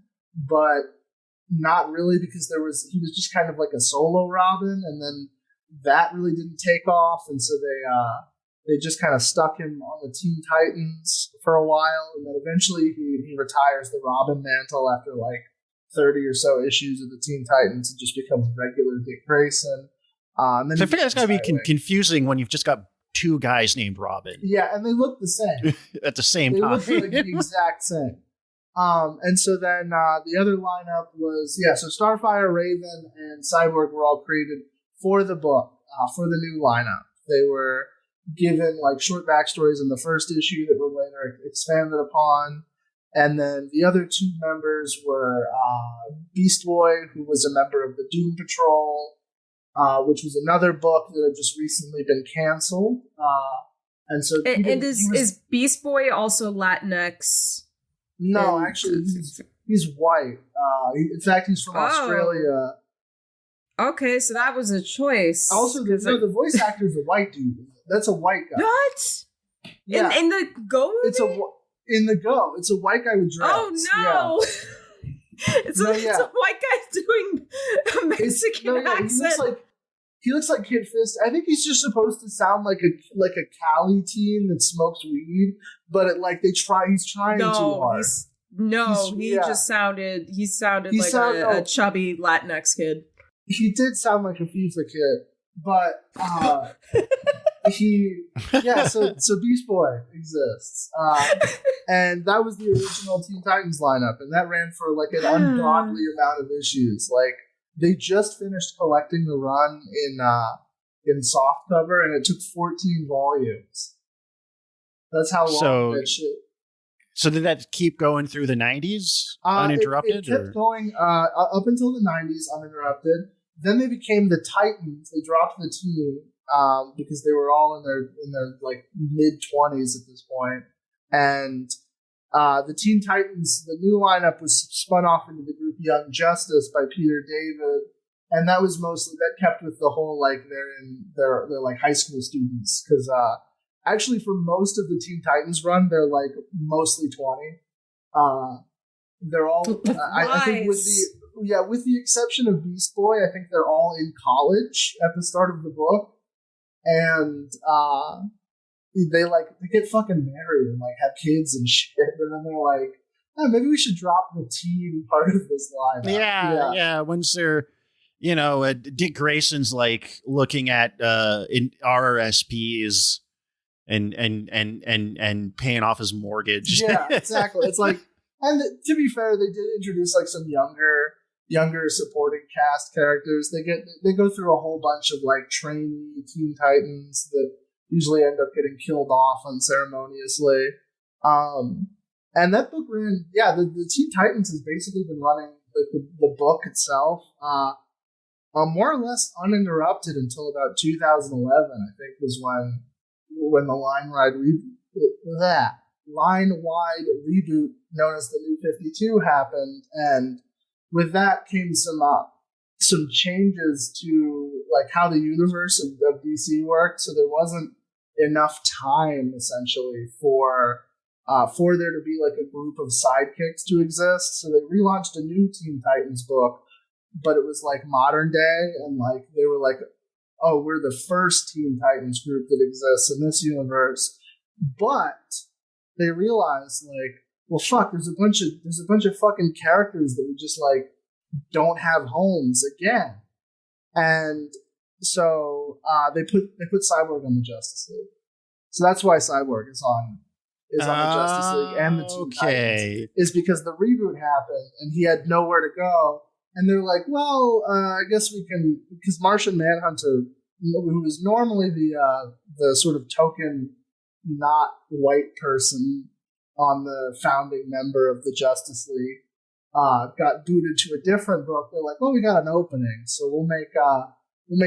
but not really because he was just kind of like a solo Robin, and then that really didn't take off, and so they just kind of stuck him on the Teen Titans for a while, and then eventually he retires the Robin mantle after like 30 or so issues of the Teen Titans and just becomes regular Dick Grayson. And then so I figure that's got to be confusing when you've just got two guys named Robin. Yeah, and they look the same at the same they time. look like the exact same. And so then the other lineup was, so Starfire, Raven, and Cyborg were all created for the book, for the new lineup. They were given like short backstories in the first issue that were later expanded upon. And then the other two members were Beast Boy, who was a member of the Doom Patrol, which was another book that had just recently been canceled. And so, is Beast Boy also Latinx? No, actually, he's white. In fact, he's from Australia. Okay, so that was a choice. Also, the voice actor is a white dude. That's a white guy. What? Yeah. In the Go movie? It's a white guy with dreads. Oh no! Yeah. It's a white guy doing a Mexican accent. He looks like Kid Fist. I think he's just supposed to sound like a Cali teen that smokes weed, but he's trying too hard. He sounded like a chubby Latinx kid. He did sound like a FIFA kid, but so Beast Boy exists, and that was the original Teen Titans lineup, and that ran for like an ungodly amount of issues. Like they just finished collecting the run in softcover, and it took 14 volumes. That's how long that shit. So did that keep going through the 90s uninterrupted? It kept going up until the 90s uninterrupted. Then they became the Titans. They dropped the team because they were all in their like mid-20s at this point. And the Teen Titans, the new lineup was spun off into the group Young Justice by Peter David. And that was that kept with the whole like they're like high school students, because actually for most of the Teen Titans run they're like mostly 20. They're all I think with the exception of Beast Boy, I think they're all in college at the start of the book, and they get fucking married and like have kids and shit, and then they're like, maybe we should drop the teen part of this line. Yeah. Once they're, Dick Grayson's like looking at in RRSPs and paying off his mortgage. Yeah, exactly. It's like, and to be fair, they did introduce like some younger supporting cast characters. They go through a whole bunch of like trainee Teen Titans that usually end up getting killed off unceremoniously. And that book ran, the Teen Titans has basically been running the book itself more or less uninterrupted until about 2011, I think, was when the line-wide reboot known as the New 52 happened, and with that came some changes to like how the universe of DC worked. So there wasn't enough time essentially for there to be like a group of sidekicks to exist. So they relaunched a new Teen Titans book, but it was like modern day, and like they were like, oh, we're the first Teen Titans group that exists in this universe. But they realized like, well, fuck, there's a bunch of fucking characters that we just like don't have homes again. And so they put Cyborg on the Justice League. So that's why Cyborg is on the Justice League and the Teen Titans, is because the reboot happened and he had nowhere to go. And they're like, well, I guess we can, because Martian Manhunter, who is normally the sort of token not white person on the founding member of the Justice League, got booted to a different book. They're like, well, we got an opening, so we'll make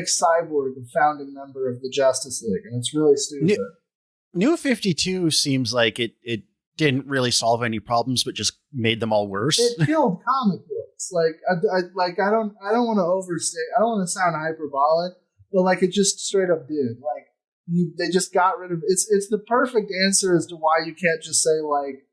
Cyborg a founding member of the Justice League, and it's really stupid. New 52 seems like it didn't really solve any problems, but just made them all worse. It killed comic books. Like I don't want to overstate. I don't want to sound hyperbolic, but like it just straight up did. Like they just got rid of it's the perfect answer as to why you can't just say like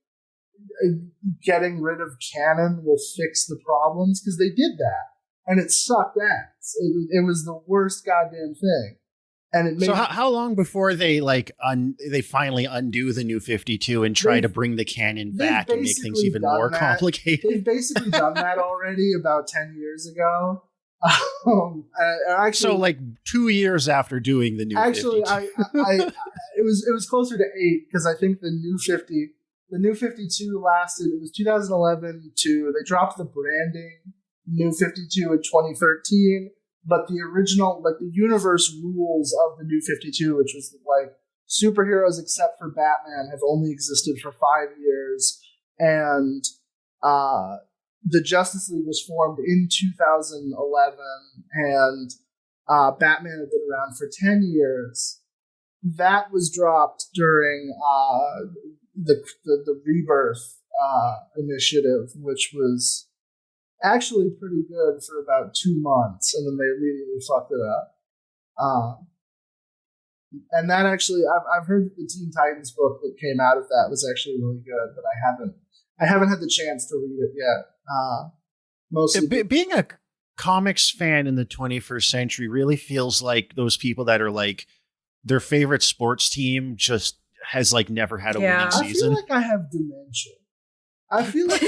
getting rid of canon will fix the problems, because they did that and it sucked ass. It was the worst goddamn thing. And it made, so how long before they like they finally undo the New 52 and try to bring the canon back and make things even more complicated? They've basically done that already about 10 years ago. Actually, so like 2 years after doing the New 52. Actually, it was closer to 8, because I think the New 50 The New 52 lasted, it was 2011 to, they dropped the branding, New 52 in 2013, but the original, like the universe rules of the New 52, which was like superheroes except for Batman have only existed for 5 years, and the Justice League was formed in 2011, and Batman had been around for 10 years. That was dropped during the Rebirth initiative, which was actually pretty good for about 2 months, and then they immediately fucked it up. And that actually, I've heard that the Teen Titans book that came out of that was actually really good, but I haven't had the chance to read it yet. Mostly being a comics fan in the 21st century really feels like those people that are like their favorite sports team just has like never had a winning season. I feel like I have dementia. I feel like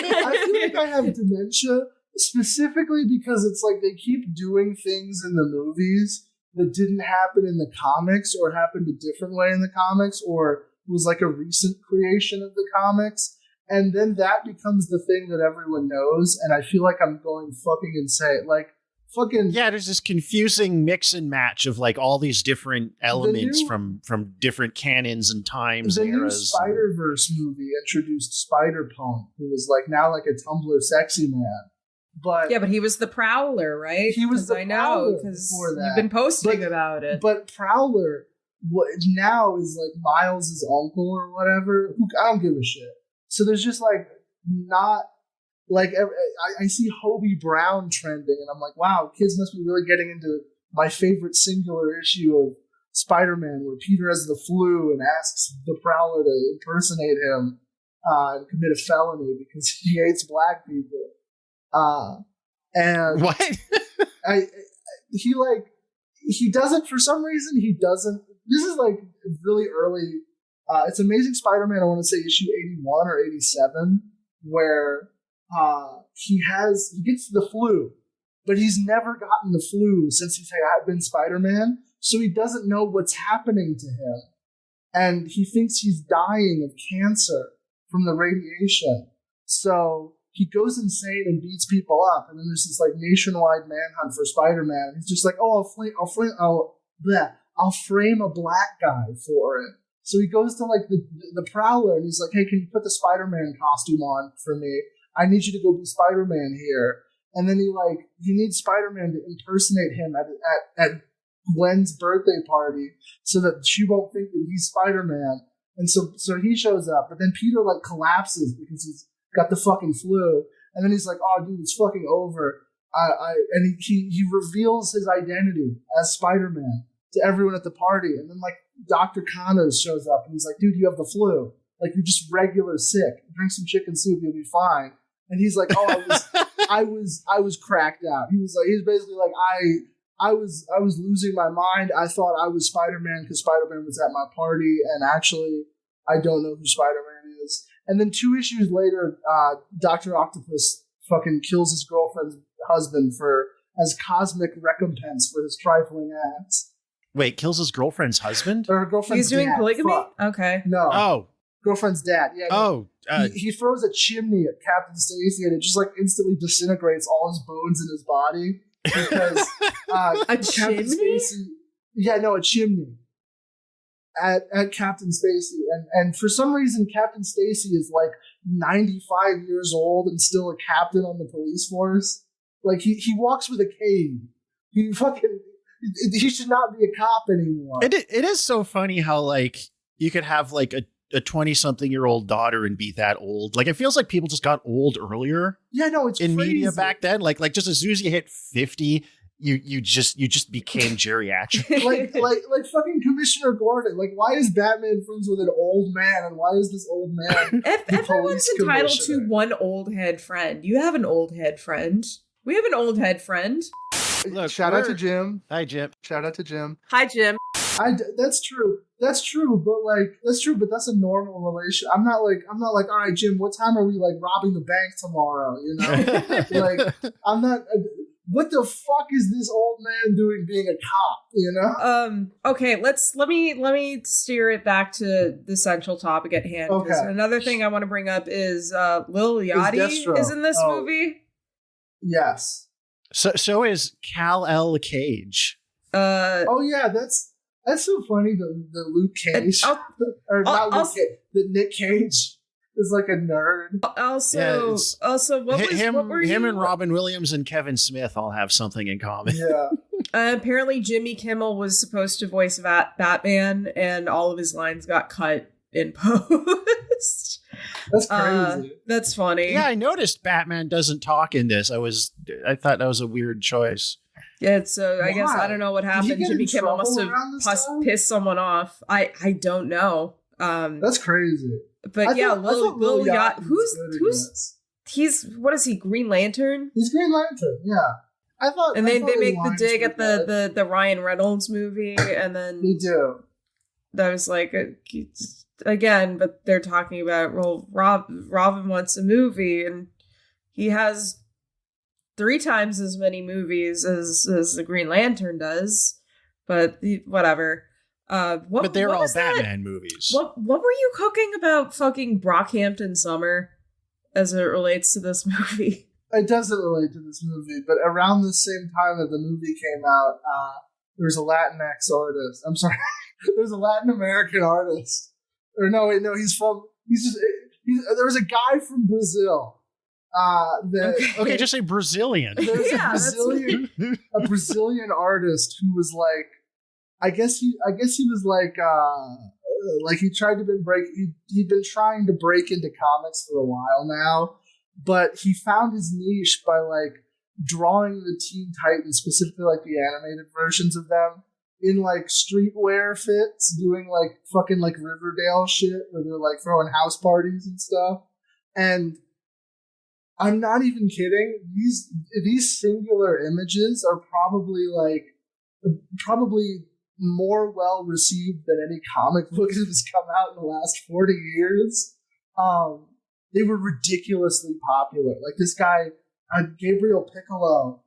I have dementia specifically because it's like they keep doing things in the movies that didn't happen in the comics or happened a different way in the comics or was like a recent creation of the comics. And then that becomes the thing that everyone knows. And I feel like I'm going fucking insane. Like, fucking. Yeah, there's this confusing mix and match of like all these different elements from different canons and times and eras. The new Spider-Verse movie introduced Spider-Punk, who was like now like a Tumblr sexy man. But yeah, but he was the Prowler, right? He was the I Prowler know because before that. you've been posting about it. But Prowler now is like Miles' uncle or whatever. I don't give a shit. So there's just like not like I see Hobie Brown trending, and I'm like, wow, kids must be really getting into my favorite singular issue of Spider-Man, where Peter has the flu and asks the Prowler to impersonate him and commit a felony because he hates black people. And what? He doesn't, for some reason, he doesn't. This is like really early. It's Amazing Spider-Man, I want to say issue 81 or 87, where he gets the flu, but he's never gotten the flu since he's been Spider-Man, so he doesn't know what's happening to him. And he thinks he's dying of cancer from the radiation. So he goes insane and beats people up, and then there's this like nationwide manhunt for Spider-Man. He's just like, oh, I'll frame a black guy for it. So he goes to like the Prowler, and he's like, hey, can you put the Spider-Man costume on for me? I need you to go be Spider-Man here. And then he needs Spider-Man to impersonate him at Gwen's birthday party so that she won't think that he's Spider-Man. And so he shows up, but then Peter like collapses because he's got the fucking flu. And then he's like, oh dude, it's fucking over. And he reveals his identity as Spider-Man to everyone at the party. And then like Dr. Connors shows up and he's like, dude, you have the flu. Like, you're just regular sick. Drink some chicken soup, you'll be fine. And he's like, oh, I was cracked out. He's basically like, I was losing my mind. I thought I was Spider-Man because Spider-Man was at my party, and actually I don't know who Spider-Man is. And then 2 issues later, Dr. Octopus fucking kills his girlfriend's husband as cosmic recompense for his trifling acts. Wait, kills his girlfriend's husband? Or her girlfriend's He's doing dad. polygamy? Fuck. Okay. No. Oh. Girlfriend's dad. Yeah. Oh. He throws a chimney at Captain Stacy, and it just like instantly disintegrates all his bones in his body because A Captain chimney? Stacy. Yeah, no, a chimney at Captain Stacy, and for some reason Captain Stacy is like 95 years old and still a captain on the police force. Like he walks with a cane. He should not be a cop anymore. It is so funny how like you could have like a 20-something-year-old daughter and be that old. Like, it feels like people just got old earlier. Yeah, no, it's in crazy. media back then. Like just as soon as you hit 50, you just became geriatric. like fucking Commissioner Gordon. Like, why is Batman friends with an old man, and why is this old man? Everyone's entitled to one old head friend. You have an old head friend. We have an old head friend. Look, Shout out to Jim. Hi, Jim. Shout out to Jim. Hi, Jim. That's true. That's true. But that's a normal relation. I'm not like, all right, Jim, what time are we like robbing the bank tomorrow? You know, like I'm not. what the fuck is this old man doing being a cop? You know? Okay, let me steer it back to the central topic at hand. Okay. Another thing I want to bring up is Lil Yachty is in this movie. Yes. So is Kal-El Cage. Oh yeah, that's so funny. The Luke Cage, the Nick Cage is like a nerd. Also, what were him you? and Robin Williams and Kevin Smith all have something in common. Yeah. Apparently, Jimmy Kimmel was supposed to voice Batman, and all of his lines got cut in post. That's crazy. That's funny. Yeah, I noticed Batman doesn't talk in this. I thought that was a weird choice. Yeah, so I guess I don't know what happened. Jimmy Kimmel must have pissed someone off. I don't know. That's crazy. But Lil Yachty, he's what is he? Green Lantern? He's Green Lantern. Yeah, I thought. And they make the dig at the Ryan Reynolds movie, and then they do. That was like again, but they're talking about Robin wants a movie, and he has 3 times as many movies as the Green Lantern does, but whatever. But they're all Batman movies. What were you cooking about fucking Brockhampton Summer as it relates to this movie? It doesn't relate to this movie, but around the same time that the movie came out, there was a Latinx artist. I'm sorry, there's a Latin American artist. Or no, wait, no, there was a guy from Brazil. Okay, just say Brazilian. There's a Brazilian artist who was like, I guess he was like he tried to he'd been trying to break into comics for a while now, but he found his niche by like drawing the Teen Titans, specifically like the animated versions of them, in like streetwear fits, doing like fucking like Riverdale shit where they're like throwing house parties and stuff. And I'm not even kidding. These singular images are probably more well received than any comic book that has come out in the last 40 years. They were ridiculously popular. Like this guy, Gabriel Piccolo.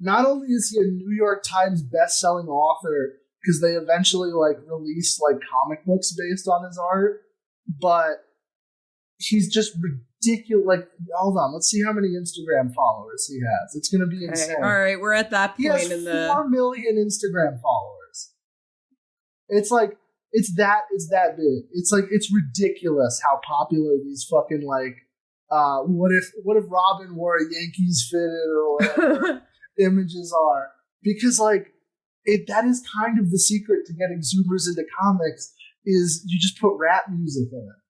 Not only is he a New York Times best-selling author because they eventually like released like comic books based on his art, but he's just ridiculous. Like, hold on, let's see how many Instagram followers he has. It's going to be insane. All right, we're at that point. He has 4 million Instagram followers. It's like it's that big. It's like it's ridiculous how popular these fucking like what if Robin wore a Yankees fitted or whatever images are, because like that is kind of the secret to getting Zoomers into comics is you just put rap music in it.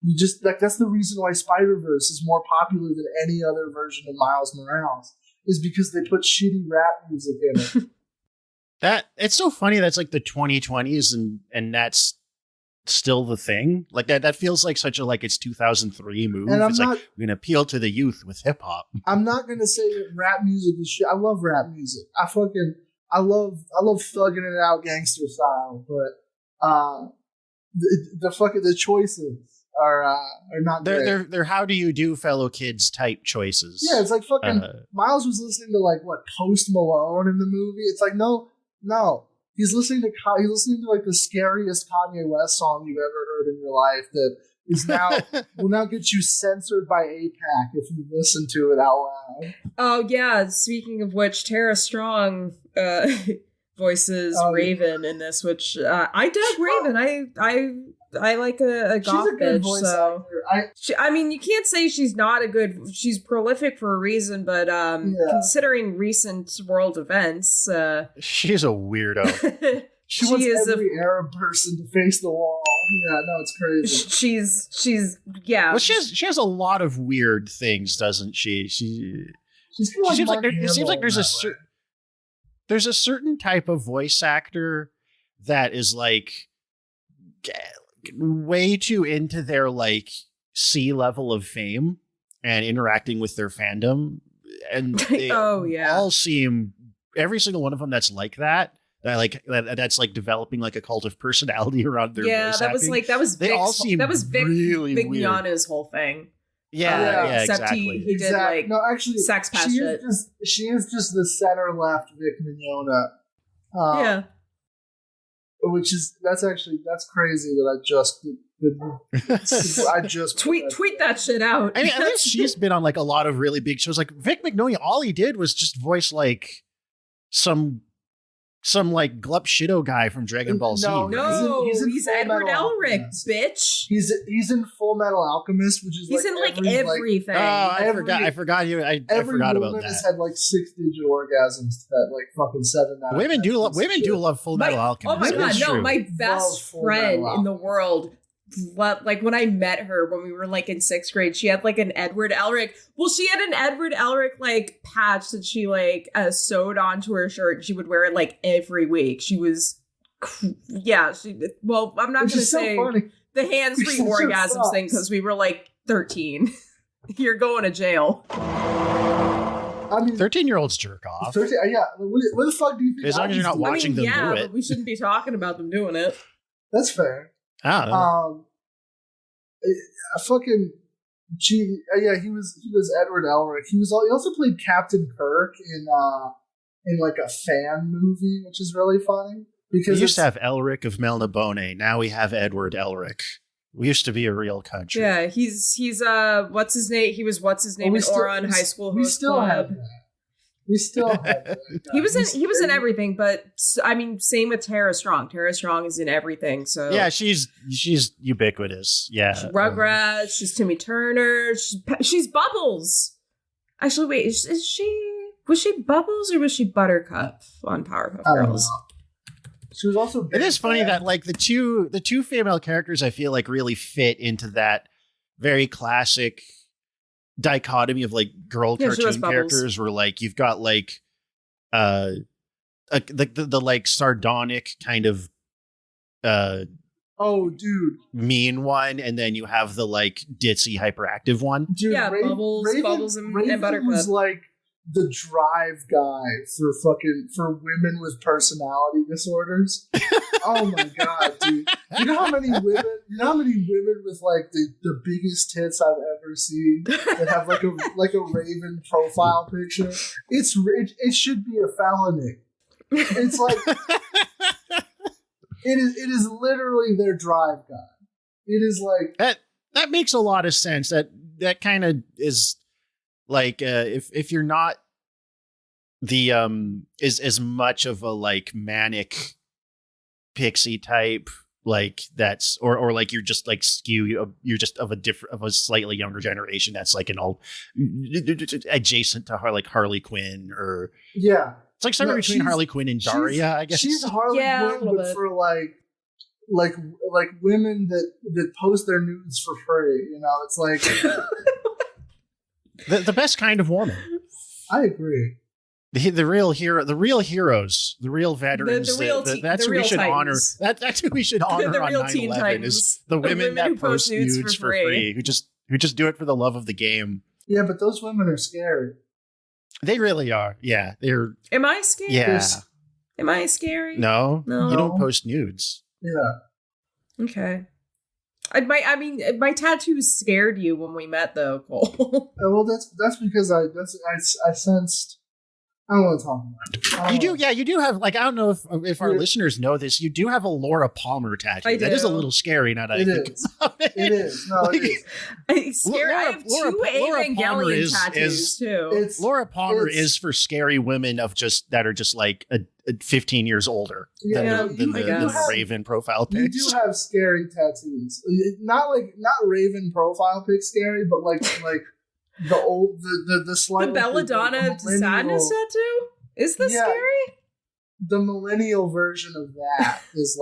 You just like that's the reason why Spider-Verse is more popular than any other version of Miles Morales, is because they put shitty rap music in it. That it's so funny that's like the 2020s and that's still the thing. Like that feels like such a like it's 2003 move. And it's like we're gonna appeal to the youth with hip hop. I'm not gonna say that rap music is shit. I love rap music. I love thugging it out gangster style, but the choices are not they're how do you do fellow kids type choices. Yeah, it's like fucking Miles was listening to like what Post Malone in the movie. It's like no, he's listening to like the scariest Kanye West song you've ever heard in your life that is now will now get you censored by APAC if you listen to it out loud. Oh yeah, speaking of which, Tara Strong voices Raven in this, which I dug Raven. I like a goth bitch, so I mean, you can't say she's not a good. She's prolific for a reason, but considering recent world events, she's a weirdo. she wants every Arab person to face the wall. Yeah, no, it's crazy. She's Well, she has a lot of weird things, doesn't she? She seems like it seems like there's a certain type of voice actor that is like way too into their like C level of fame and interacting with their fandom, and they all seem every single one of them that's like that's like developing like a cult of personality around their voice acting. That was they Vic, all seem that was Vic really Vic weird. Mignogna's whole thing. Yeah, except exactly. he did like no, actually, sex past shit. She is just the center left Vic Mignogna. Yeah. That's crazy that I just tweet that shit out. I mean, at least she's been on like a lot of really big shows. Like Vic Mignogna, all he did was just voice like some like Glup Shido guy from Dragon Ball Z. No, he's Edward Elric, Alchemist. bitch. He's in Full Metal Alchemist, which is He's in like everything. Oh, I forgot about woman that. has had like 6-digit orgasms to that like fucking 7. Women do love Full Metal Alchemist. Oh my god, It's no! true. My best friend in the world, like when I met her when we were like in 6th grade, she had like an Edward Elric. Well, she had an Edward Elric like patch that she like sewed onto her shirt. She would wear it like every week. She was, well, I'm not going to say the hands-free orgasms thing because we were like 13. You're going to jail. I mean, 13-year-olds jerk off. 13, yeah. What the fuck do you think? As long as you're not watching them do it. But we shouldn't be talking about them doing it. That's fair. Oh. He was Edward Elric. He also played Captain Kirk in like a fan movie, which is really funny because we used to have Elric of Melnibone. Now we have Edward Elric. We used to be a real country. Yeah, he's what's his name? He was what's his name in Oron High School Host Club. We still have that. He was in everything, but I mean, same with Tara Strong. Tara Strong is in everything. So yeah, she's ubiquitous. Yeah, she's Rugrats. She's Timmy Turner. She's Bubbles. Actually, wait, was she Bubbles or was she Buttercup on Powerpuff Girls? She was also. It is funny that like the two female characters I feel like really fit into that very classic dichotomy of like girl cartoon characters where like you've got like the like sardonic kind of mean one, and then you have the like ditzy hyperactive one. Dude, yeah, Bubbles and Buttercup was like the drive guy for women with personality disorders. Oh my god, dude! You know how many women with like the biggest tits I've ever seen that have like a Raven profile picture? It should be a felony. It's like it is literally their drive guy. It is like that makes a lot of sense. That kind of is. Like if you're not the is as much of a like manic pixie type, like that's or like you're just like you're just of a slightly younger generation that's like an old adjacent to like Harley Quinn or it's like somewhere between Harley Quinn and Daria, I guess. She's Harley Quinn, but for like women that post their nudes for free. You know, it's like. The best kind of woman. I agree. The real heroes, the real veterans. That's who we should honor. That's who we should honor on 9/11 is the women that post nudes for free, who just do it for the love of the game. Yeah, but those women are scary. They really are. Yeah, they're. Am I scary? Yeah. Am I scary? No, you don't post nudes. Yeah. Okay. My tattoo scared you when we met, though, Cole. Well, that's because I sensed. I don't want to talk about it. You do have like I don't know if our listeners know this. You do have a Laura Palmer tattoo. That is a little scary. Now that I think about it. It is. No, it is. I have two Evangelion tattoos too. Laura Palmer is for scary women that are just like 15 years older than the Raven profile pics. You do have scary tattoos. Not Raven profile pic scary, but like the slight the Belladonna sadness tattoo. Is this scary? The millennial version of that is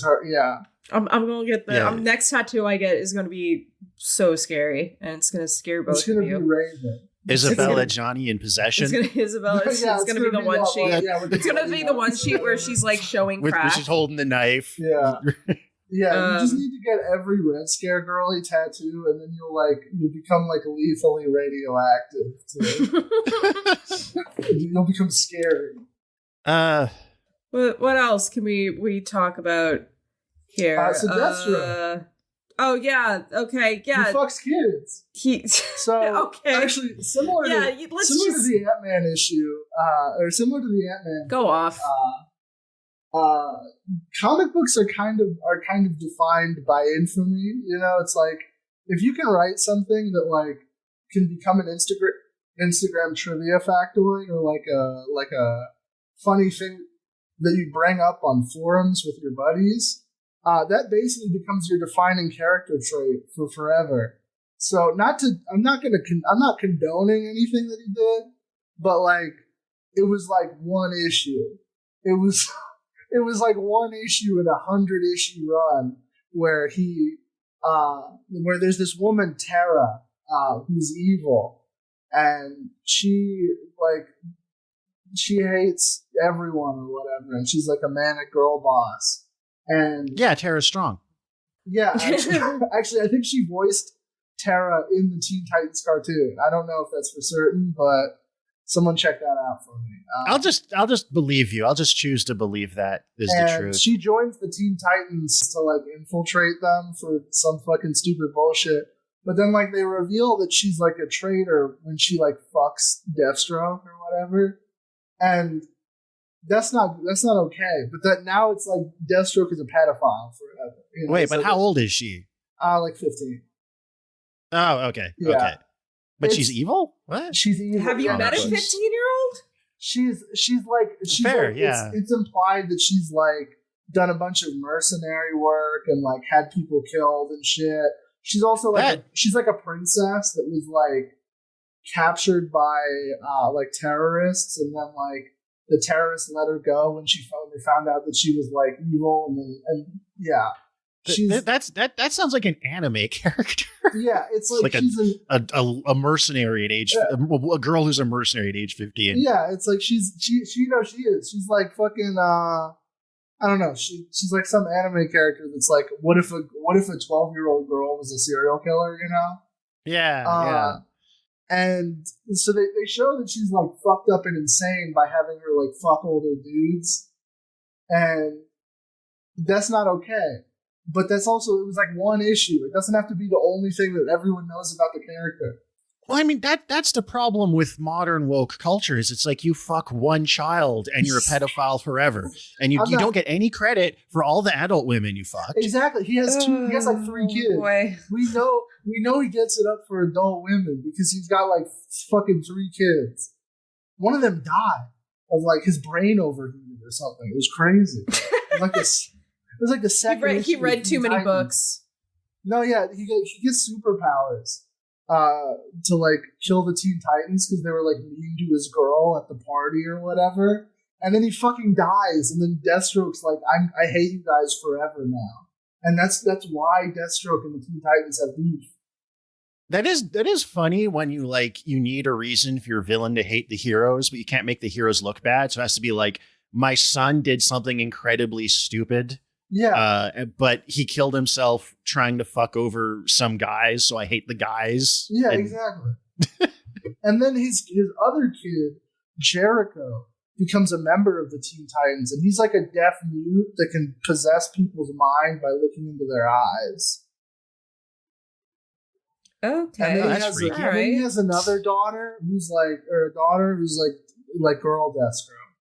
her. Yeah. I'm gonna get the next tattoo I get is gonna be so scary, and it's gonna scare both of you. It's gonna be Raven. Isabella Johnny in Possession. Isabella. It's gonna be the one sheet. It's gonna be the one sheet where she's like showing crack. Where she's holding the knife. Yeah. Yeah, you just need to get every Red Scare girly tattoo, and then you'll become like lethally radioactive. You'll become scary. What else can we talk about here? So Deathstroke. Oh yeah. Okay. He Yeah. fucks kids. He. So Okay. actually, similar Yeah. to Let's similar just to the Ant-Man issue, or similar to the Ant-Man. go off. Comic books are kind of defined by infamy. You know, it's like if you can write something that like can become an Instagram trivia factoid or like a funny thing that you bring up on forums with your buddies, that basically becomes your defining character trait for forever. So I'm not condoning anything that he did, but like it was like one issue. It was like one issue in 100-issue run where where there's this woman Tara who's evil, and she hates everyone or whatever, and she's like a manic girl boss. And Yeah, Tara's strong. yeah, actually, I think she voiced Tara in the Teen Titans cartoon. I don't know if that's for certain, but someone check that out for me. I'll just believe you. I'll just choose to believe that is the truth. She joins the Teen Titans to like infiltrate them for some fucking stupid bullshit. But then like they reveal that she's like a traitor when she like fucks Deathstroke or whatever. And that's not okay. But that now it's like Deathstroke is a pedophile forever. You know? Wait, It's but like how old is she? like 15. Oh, okay. Yeah. Okay. But It's- she's evil? What? She's evil. Have you Yeah, met a she's- 15-year-old? She's Fair, like, yeah. It's implied that she's like done a bunch of mercenary work and like had people killed and shit. She's also like she's like a princess that was like captured by like terrorists, and then like the terrorists let her go when she finally found out that she was like evil, and yeah. That sounds like an anime character. Yeah, it's like she's a mercenary at age, a girl who's a mercenary at age 15. Yeah, it's like she you know she is. She's like fucking I don't know. She's like some anime character that's like, what if a 12-year-old girl was a serial killer? You know? Yeah. And so they show that she's like fucked up and insane by having her like fuck older dudes, and that's not okay. But that's also, it was like one issue. It doesn't have to be the only thing that everyone knows about the character. Well, I mean, that's the problem with modern woke culture is it's like you fuck one child and you're a pedophile forever. And you don't get any credit for all the adult women you fucked. Exactly. He has like 3 kids. Boy. We know he gets it up for adult women because he's got like fucking 3 kids. One of them died of like his brain overheated or something. It was crazy. It was like this. It was like the second. He read too many books. No, yeah, he gets superpowers to like kill the Teen Titans because they were like mean to his girl at the party or whatever, and then he fucking dies, and then Deathstroke's like, I hate you guys forever now, and that's why Deathstroke and the Teen Titans have beef. That is funny when you need a reason for your villain to hate the heroes, but you can't make the heroes look bad, so it has to be like, my son did something incredibly stupid. Yeah. But he killed himself trying to fuck over some guys, so I hate the guys. Yeah, exactly. And then his other kid, Jericho, becomes a member of the Teen Titans, and he's like a deaf mute that can possess people's mind by looking into their eyes. Okay. And then he has another daughter who's like girl Deathstroke.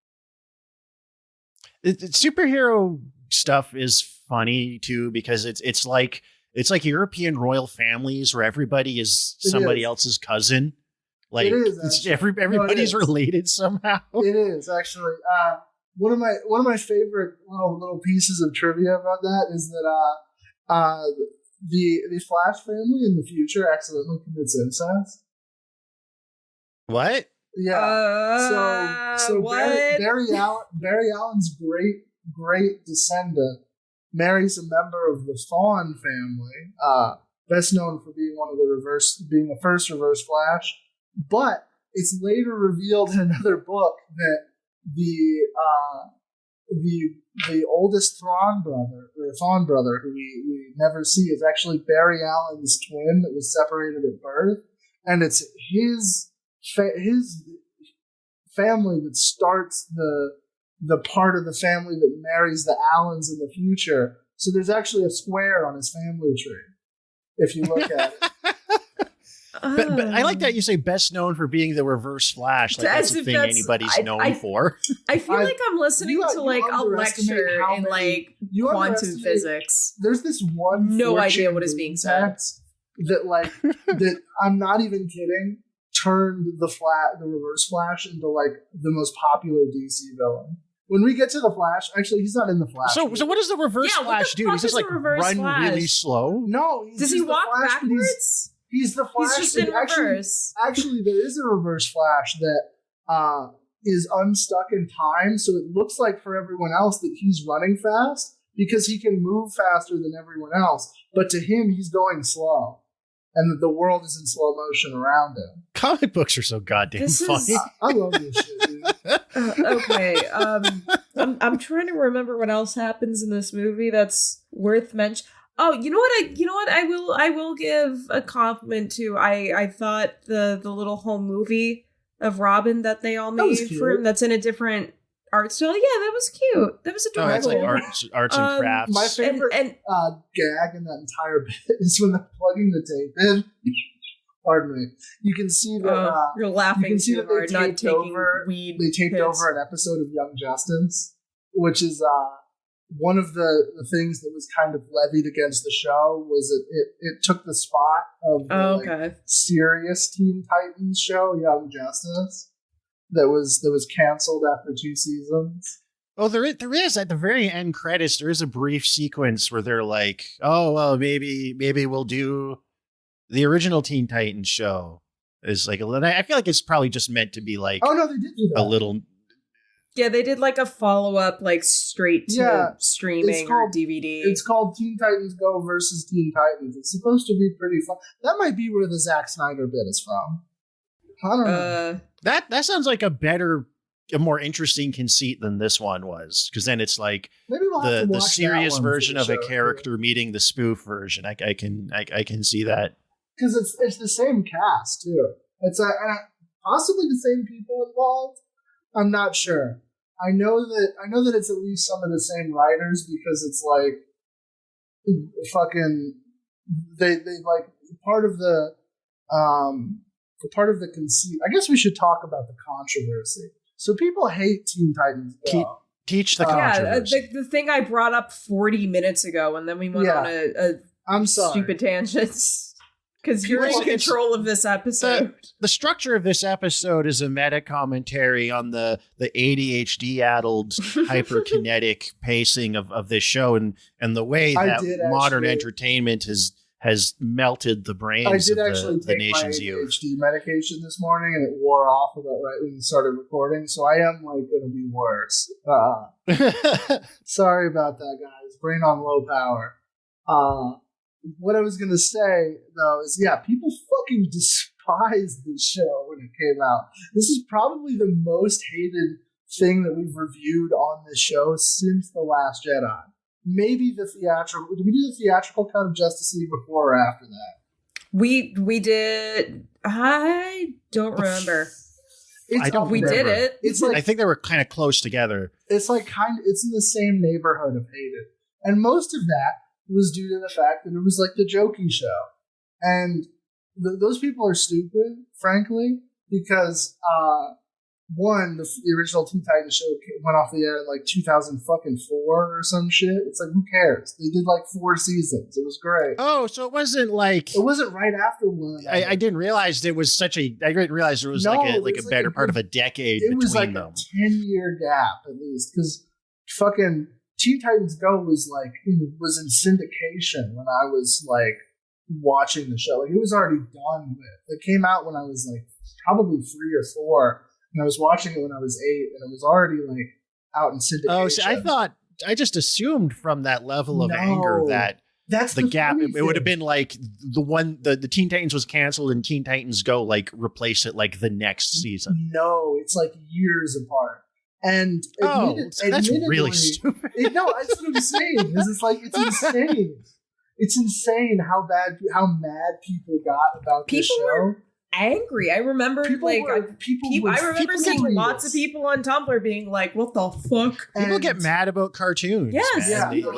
Superhero stuff is funny too because it's like European royal families where everybody is somebody else's cousin. Like it is, everybody's related somehow. It is actually. One of my favorite little pieces of trivia about that is that the Flash family in the future accidentally commits incest. What? Yeah. So what? Barry Allen's great descendant marries a member of the Thawne family, best known for being being the first Reverse Flash. But it's later revealed in another book that the oldest Thawne brother, who we never see, is actually Barry Allen's twin that was separated at birth, and it's his family that starts the part of the family that marries the Allens in the future. So there's actually a square on his family tree. if you look at it. But I like that you say best known for being the Reverse Flash. Like that's the thing anybody's known for. I feel like I'm listening to like a lecture in like quantum physics. There's this one no idea what is being said. That like that I'm not even kidding. Turned the Reverse Flash into like the most popular DC villain. When we get to the Flash, actually, he's not in the Flash. So what does the Reverse Flash do? Does he just like run really slow? No. Does he walk backwards? He's the Flash. He's just in reverse. Actually, there is a Reverse Flash that is unstuck in time, so it looks like for everyone else that he's running fast because he can move faster than everyone else. But to him, he's going slow, and the world is in slow motion around him. Comic books are so goddamn funny. I love this shit, dude. Okay, I'm trying to remember what else happens in this movie that's worth mentioning. Oh, you know what? I will give a compliment to. I thought the little home movie of Robin that they all made for him. That's in a different art style. Yeah, that was cute. That was adorable. Oh, it's like arts and crafts. My favorite gag in that entire bit is when they're plugging the tape in. Pardon me. You can see that you're laughing you can see too that hard, not taking weed. They taped over an episode of Young Justice, which is one of the things that was kind of levied against the show was it took the spot of the serious Teen Titans show, Young Justice, that was canceled after 2 seasons. Oh, there is at the very end credits. There is a brief sequence where they're like, "Oh, well, maybe we'll do the original Teen Titans show." Is like I feel like it's probably just meant to be like, oh no, they did do that. A little. Yeah, they did like a follow-up, like straight to streaming or DVD. It's called Teen Titans Go versus Teen Titans. It's supposed to be pretty fun. That might be where the Zack Snyder bit is from. I don't know. That sounds like a more interesting conceit than this one was, because then it's like the serious version of a character meeting the spoof version. I can see that because it's the same cast too. It's possibly the same people involved. I'm not sure. I know that it's at least some of the same writers because it's like fucking they like part of the conceit. I guess we should talk about the controversy. So people hate Teen Titans Go. Teach the controversy. Yeah, the thing I brought up 40 minutes ago, and then we went on a stupid tangents. Because you're in control of this episode. The structure of this episode is a meta commentary on the ADHD-addled hyperkinetic pacing of this show and the way that modern entertainment has melted the brains of the nation's youth. I did actually take my ADHD medication this morning, and it wore off about right when we started recording, so I am like going to be worse. Sorry about that, guys. Brain on low power. What I was going to say, though, is, people fucking despised this show when it came out. This is probably the most hated thing that we've reviewed on this show since The Last Jedi. Maybe the theatrical... Did we do the theatrical cut of Justice League before or after that? We did... I don't remember. We did it. It's like, I think they were kind of close together. It's like it's in the same neighborhood of hated. And most of that was due to the fact that it was like the jokey show. And those people are stupid, frankly, because the original Teen Titans show went off the air in like 2004 or some shit. It's like, who cares? They did like 4 seasons. It was great. Oh, so it wasn't like... It wasn't right after one. I didn't realize it was such a... I didn't realize there was like a better part of a decade between them. It was like a 10-year gap, at least, because fucking... Teen Titans Go was in syndication when I was like watching the show. Like it was already done with. It came out when I was like probably 3 or 4, and I was watching it when I was 8, and it was already like out in syndication. Oh, so I just assumed from that level of anger that that's the gap. It would have been like the Teen Titans was canceled and Teen Titans Go like replace it like the next season. No, it's like years apart. And that's really stupid. That's what I'm saying. It's insane. It's insane how mad people got about this show. Were angry. I remember seeing lots of people on Tumblr being like, "What the fuck?" People get mad about cartoons. Yes, nothing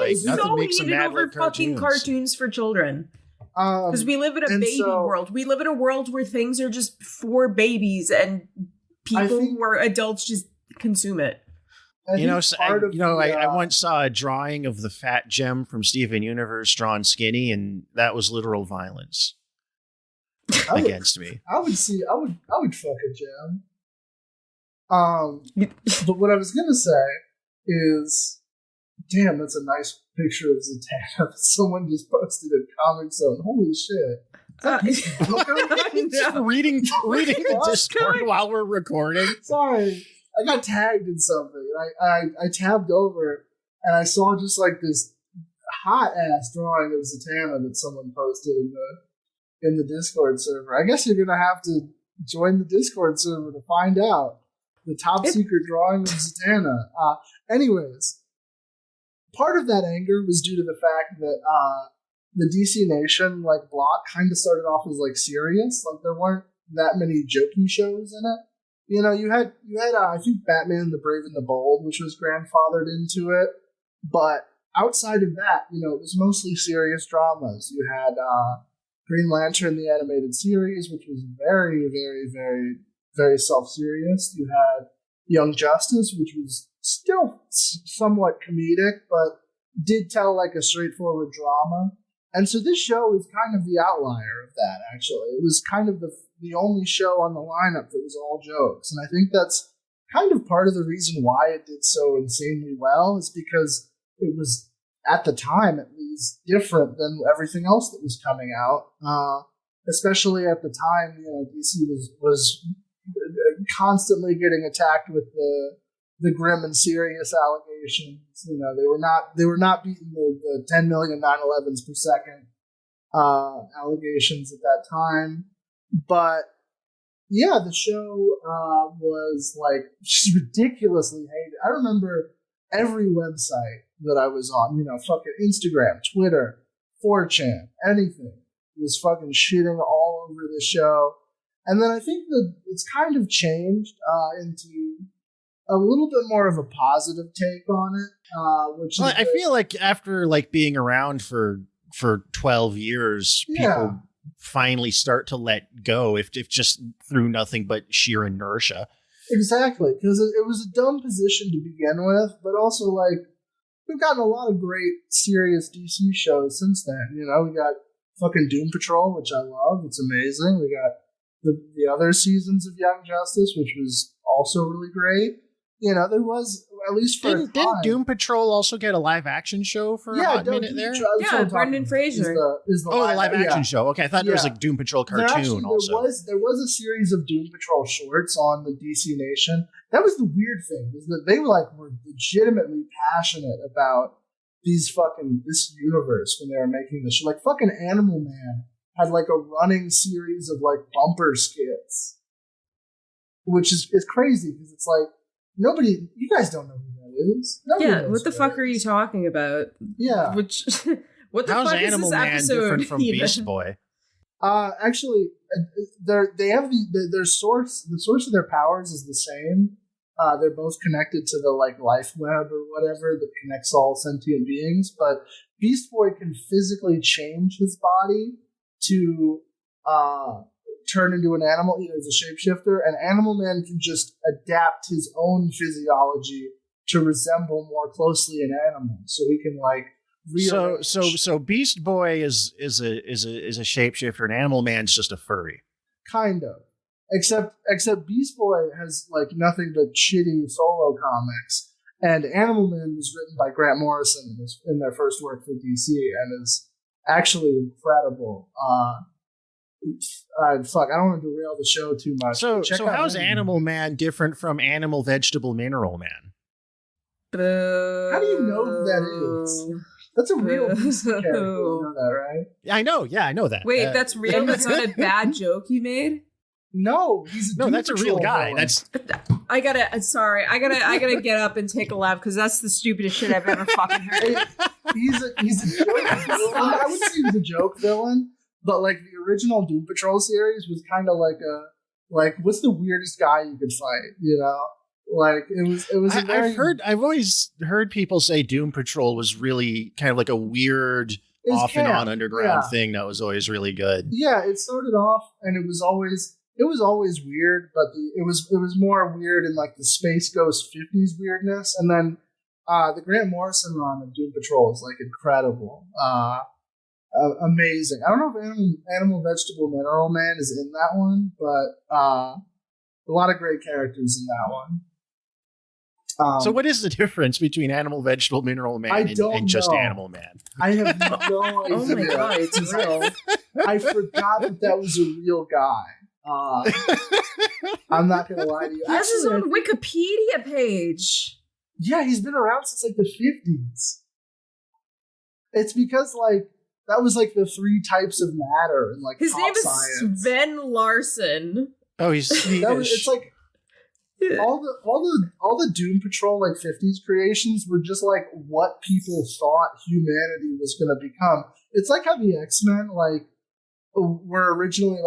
makes them mad over fucking cartoons for children. Because we live in a baby world. We live in a world where things are just for babies and people who are adults just consume it. I once saw a drawing of the fat gem from Steven Universe drawn skinny, and that was literal violence against me. I would fuck a gem. But what I was gonna say is, damn, that's a nice picture of Zatanna that someone just posted in Comic Zone. Holy shit. reading the Discord while we're recording. Sorry. I got tagged in something. And I tabbed over and I saw just like this hot ass drawing of Zatanna that someone posted in the Discord server. I guess you're gonna have to join the Discord server to find out the top secret drawing of Zatanna. Anyways, part of that anger was due to the fact that the DC Nation like block kind of started off as like serious. Like there weren't that many jokey shows in it. You know, you had I think Batman the Brave and the Bold, which was grandfathered into it. But outside of that, you know, it was mostly serious dramas. You had Green Lantern, the animated series, which was very, very, very, very self-serious. You had Young Justice, which was still somewhat comedic, but did tell like a straightforward drama. And so this show is kind of the outlier of that, actually. It was kind of the only show on the lineup that was all jokes. And I think that's kind of part of the reason why it did so insanely well, is because it was, at the time at least, different than everything else that was coming out. Especially at the time, you know, DC was constantly getting attacked with the grim and serious allegations. You know, they were not beating the 10 million 9/11s per second allegations at that time. But yeah, the show was like just ridiculously hated. I remember every website that I was on, you know, fucking Instagram, Twitter, 4chan, anything, was fucking shitting all over the show. And then I think that it's kind of changed into a little bit more of a positive take on it, which is I feel like after like being around for 12 years, people finally start to let go, if just through nothing but sheer inertia. Exactly, because it was a dumb position to begin with, but also like we've gotten a lot of great serious DC shows since then. You know, we got fucking Doom Patrol, which I love. It's amazing. We got the other seasons of Young Justice, which was also really great. You know, there was, at least for Didn't Doom Patrol also get a live action show for a hot minute there? Brendan Fraser. Is the live action show. Okay, I thought there was like Doom Patrol cartoon also. There was a series of Doom Patrol shorts on the DC Nation. That was the weird thing, is that they were legitimately passionate about this universe when they were making this show. Like fucking Animal Man had like a running series of like bumper skits, which is crazy because it's like, you guys don't know who that is. What the fuck are you talking about? Yeah. What the How's fuck Animal is this Man episode different from even? Beast Boy? Actually, they have their source. The source of their powers is the same. They're both connected to the like life web or whatever that connects all sentient beings. But Beast Boy can physically change his body to turn into an animal. You know, he's a shapeshifter, and Animal Man can just adapt his own physiology to resemble more closely an animal, so he can like. So Beast Boy is a shapeshifter, and Animal Man's just a furry. Kind of, except Beast Boy has like nothing but shitty solo comics, and Animal Man was written by Grant Morrison in their first work for DC, and is actually incredible. I don't want to derail the show too much. So how's Animal Man different from Animal Vegetable Mineral Man? How do you know who that is? That's a real DC character. You know that, right? I know. Yeah, I know that. Wait, that's real? That's not a bad joke you made? No, that's a real guy. Villain. That's. I gotta get up and take a lap because that's the stupidest shit I've ever fucking heard. He's a joke villain. I wouldn't say he's a joke villain, but like the original Doom Patrol series was kind of like what's the weirdest guy you could fight? You know, like it was. I've always heard people say Doom Patrol was really kind of like a weird off camp. and on underground thing that was always really good. Yeah, it started off and it was always weird, but it was more weird in like the Space Ghost 50s weirdness, and then the Grant Morrison run of Doom Patrol is like incredible. Amazing. I don't know if Animal Vegetable Mineral Man is in that one, but a lot of great characters in that one. So what is the difference between Animal Vegetable Mineral Man and just Animal Man? I have no idea. Oh my god, it's real. I forgot that was a real guy. I'm not going to lie to you. He has his own Wikipedia page. Yeah, he's been around since like the 50s. It's because like that was like the 3 types of matter and like his top name is science. Sven Larson. Oh, he's Swedish. It's like all the Doom Patrol like 50s creations were just like what people thought humanity was going to become. It's like how the X-Men like were originally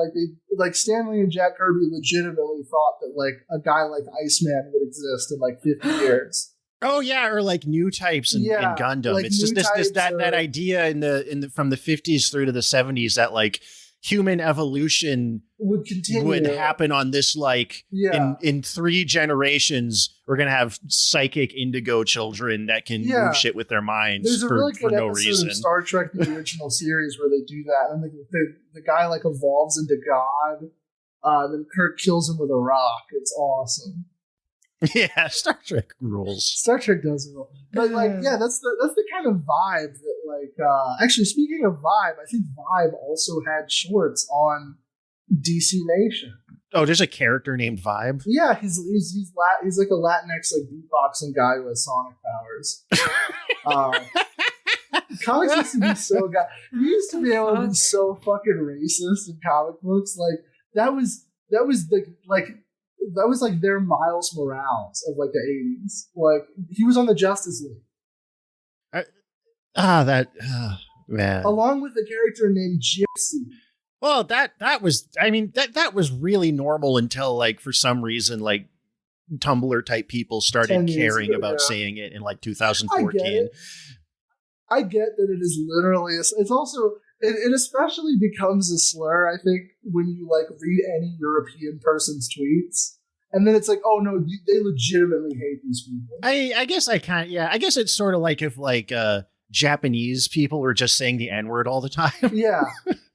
like Stan Lee and Jack Kirby legitimately thought that like a guy like Iceman would exist in like 50 years. Oh yeah, or like new types in Gundam. Like it's just that idea in the from the 50s through to the 70s that like human evolution would continue, would happen on this like in 3 generations we're gonna have psychic indigo children that can move shit with their minds. There's a really good no episode reason. of Star Trek the original series where they do that, and the guy like evolves into God. Then Kirk kills him with a rock. It's awesome. Yeah, Star Trek rules. Star Trek does rule. But like, yeah, that's the kind of vibe that like actually speaking of vibe, I think Vibe also had shorts on DC Nation. Oh, there's a character named Vibe? Yeah, he's like a Latinx like beatboxing guy who has sonic powers. Comics used to be so you used to be able to be so fucking racist in comic books. Like that was like their Miles Morales of like the 80s. Like he was on the Justice League. Man. Along with a character named Gypsy. Well, that was really normal until like for some reason like Tumblr type people started caring about saying it in like 2014. I get that it is literally it's also it especially becomes a slur, I think, when you like read any European person's tweets. And then it's like, oh no, they legitimately hate these people. I guess I can't. Yeah, I guess it's sort of like if like Japanese people were just saying the N-word all the time. Yeah,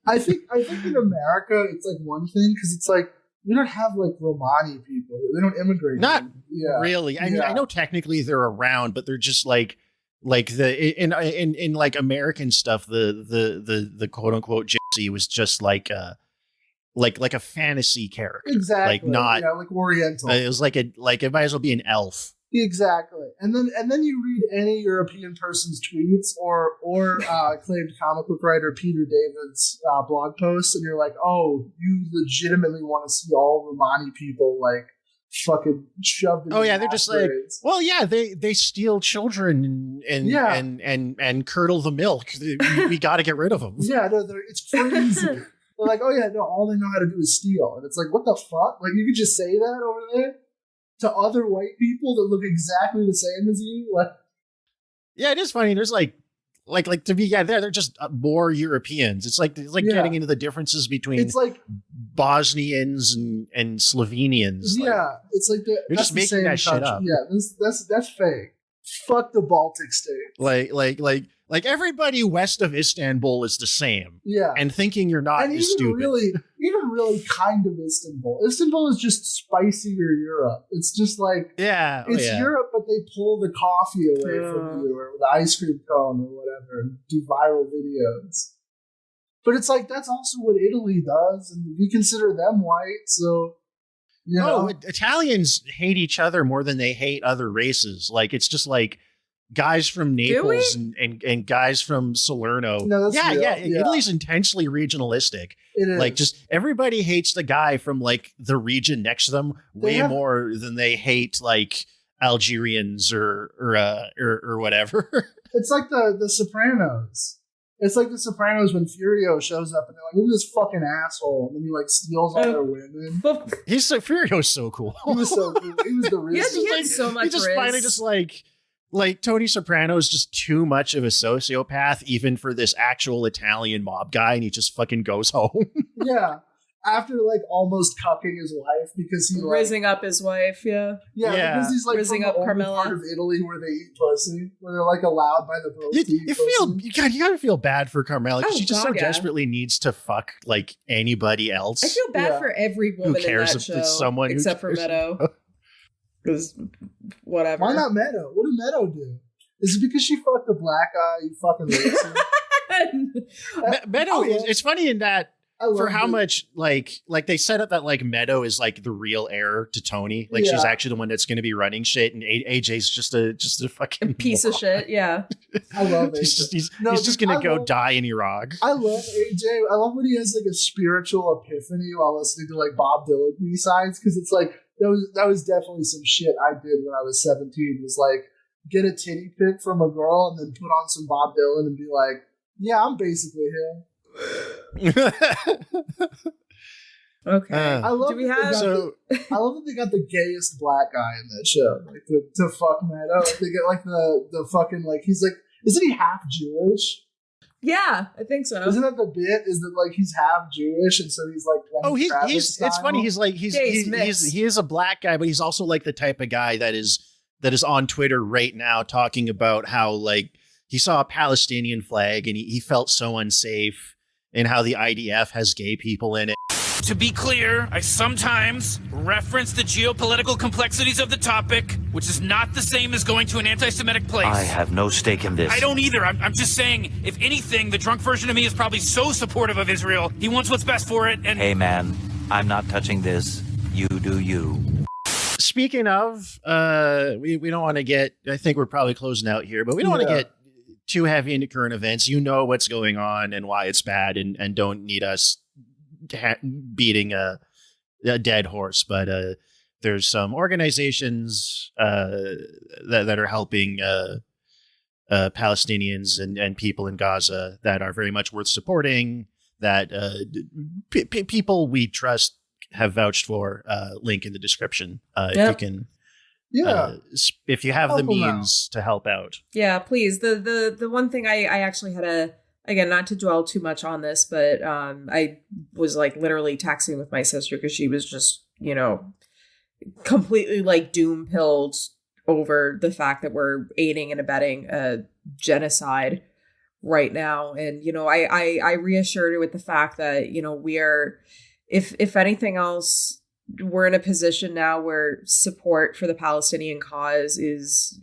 I think in America it's like one thing because it's like we don't have like Romani people. They don't immigrate. Not really. I mean, I know technically they're around, but they're just like the in like American stuff. The quote unquote gypsy was just like a fantasy character. Exactly. Like not like Oriental. It was like it might as well be an elf. Exactly. And then you read any European person's tweets or acclaimed comic book writer Peter David's blog posts, and you're like, oh, you legitimately want to see all Romani people like fucking shoved in they're just grades. Like, well, yeah, they steal children and curdle the milk. We got to get rid of them. Yeah, no, it's crazy. They're like, oh yeah, no, all they know how to do is steal. And it's like, what the fuck? Like, you could just say that over there to other white people that look exactly the same as you? Like, yeah, it is funny. There's like to be, they're just more Europeans. It's like getting into the differences between it's like Bosnians and Slovenians. Yeah, it's like you're just making that shit up. Yeah, that's fake. Fuck the Baltic states. Like everybody west of Istanbul is the same. Yeah. And thinking you're not is stupid. Even really kind of Istanbul. Istanbul is just spicier Europe. It's just like Europe, but they pull the coffee away from you or the ice cream cone or whatever and do viral videos. But it's like that's also what Italy does, and we consider them white, so you know. Italians hate each other more than they hate other races. Like it's just like guys from Naples and guys from Salerno. No, that's real. Yeah. Italy's intentionally regionalistic. It is. Like just everybody hates the guy from like the region next to them more than they hate like Algerians or whatever. It's like the Sopranos. It's like the Sopranos when Furio shows up and they're like, look at this fucking asshole, and then he like steals all their women. Furio's so cool. He was so cool. He was the real. He had so much. He just finally just like Like Tony Soprano is just too much of a sociopath, even for this actual Italian mob guy, and he just fucking goes home. Yeah. After like almost cucking his wife because he like, Rizzing up his wife, yeah. Yeah, because he's like Rizzing from up the only Carmela. part of Italy where they eat pussy, where they're like allowed by the Pope to eat pussy. You gotta feel bad for Carmela because Oh, she just God, so yeah. desperately needs to fuck like anybody else. I feel bad Yeah. for every woman cares in if that it's show, someone who except for cares? Meadow. Because whatever. Why not Meadow? What did Meadow do? Is it because she fucked a black guy? You fucking racist. Meadow it's funny in that I love for how it. much like they set up that like Meadow is like the real heir to Tony. Like she's Yeah. actually the one that's going to be running shit, and AJ's just a fucking Piece of shit, yeah. I love it. He's just No, he's just going I to go love- die in Iraq. I love AJ. I love when he has like a spiritual epiphany while listening to like Bob Dylan B-sides, because it's like that was definitely some shit I did when I was 17. Was like get a titty pic from a girl and then put on some Bob Dylan and be like, yeah, I'm basically him. Okay. I love Do we that they have got so I love that they got the gayest black guy in that show, like to fuck Meadow. Like, they get like the fucking like he's like, isn't he half Jewish? Yeah, I think so. Isn't that the bit? Is that like he's half Jewish and so he's like oh Lenny Kravitz he's it's style? funny he's like he's Yeah, he's mixed. he is a black guy, but he's also like the type of guy that is on Twitter right now talking about how like he saw a Palestinian flag and he felt so unsafe, and how the IDF has gay people in it. To be clear, I sometimes reference the geopolitical complexities of the topic, which is not the same as going to an anti-Semitic place. I have no stake in this. I don't either. I'm just saying, if anything, the drunk version of me is probably so supportive of Israel. He wants what's best for it, and Hey man, I'm not touching this. You do you. Speaking of, we don't want to get, I think we're probably closing out here, but we don't want to Yeah. get too heavy into current events. You know what's going on and why it's bad, and don't need us beating a dead horse. But there's some organizations that are helping Palestinians and people in Gaza that are very much worth supporting, that people we trust have vouched for. Link in the description if Yep. you can. Yeah. If you have the Help 'em out. means to help out. Yeah, please. The one thing I actually had again, not to dwell too much on this, but I was like literally texting with my sister because she was just, completely like doom pilled over the fact that we're aiding and abetting a genocide right now. And, I reassured her with the fact that, we are, if anything else, we're in a position now where support for the Palestinian cause is,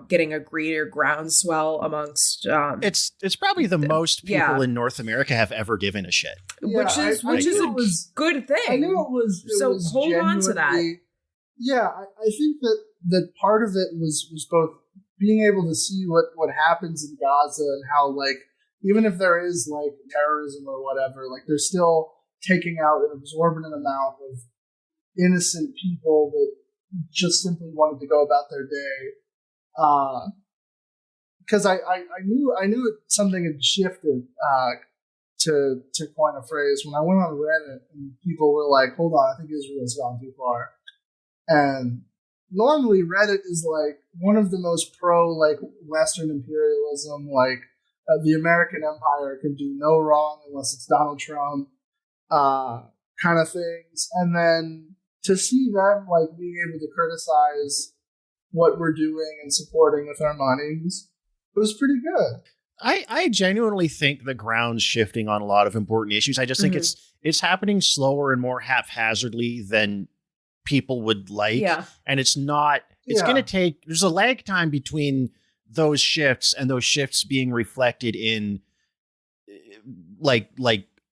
getting a greater groundswell amongst It's probably the most people yeah. in North America have ever given a shit. Yeah, which is I which is knew a it was- good thing. I knew it was. So was hold on to that. genuinely- Yeah, I think that part of it was both being able to see what happens in Gaza and how like even if there is like terrorism or whatever, like they're still taking out an exorbitant amount of innocent people that just simply wanted to go about their day. Because I knew something had shifted. To coin a phrase, when I went on Reddit and people were like, "Hold on, I think Israel's gone too far." And normally Reddit is like one of the most pro like Western imperialism, like the American empire can do no wrong unless it's Donald Trump, kind of things. And then to see them like being able to criticize what we're doing and supporting with our monies, it was pretty good. I genuinely think the ground's shifting on a lot of important issues. I just think it's happening slower and more haphazardly than people would like. Yeah. And it's going to take, there's a lag time between those shifts and those shifts being reflected in like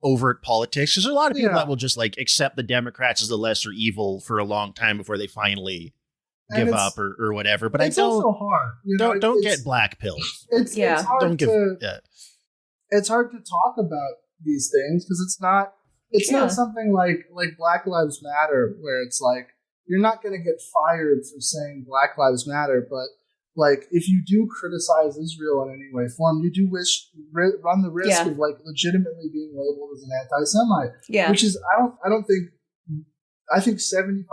overt politics. There's a lot of people that will just like accept the Democrats as the lesser evil for a long time before they finally give up or whatever. But it's also hard. Don't get black pilled. It's hard don't give. It's hard to talk about these things because it's not something like Black Lives Matter where it's like you're not going to get fired for saying Black Lives Matter, but like if you do criticize Israel in any way, form, you do run the risk of like legitimately being labeled as an anti-Semite. Yeah, which is I think 75%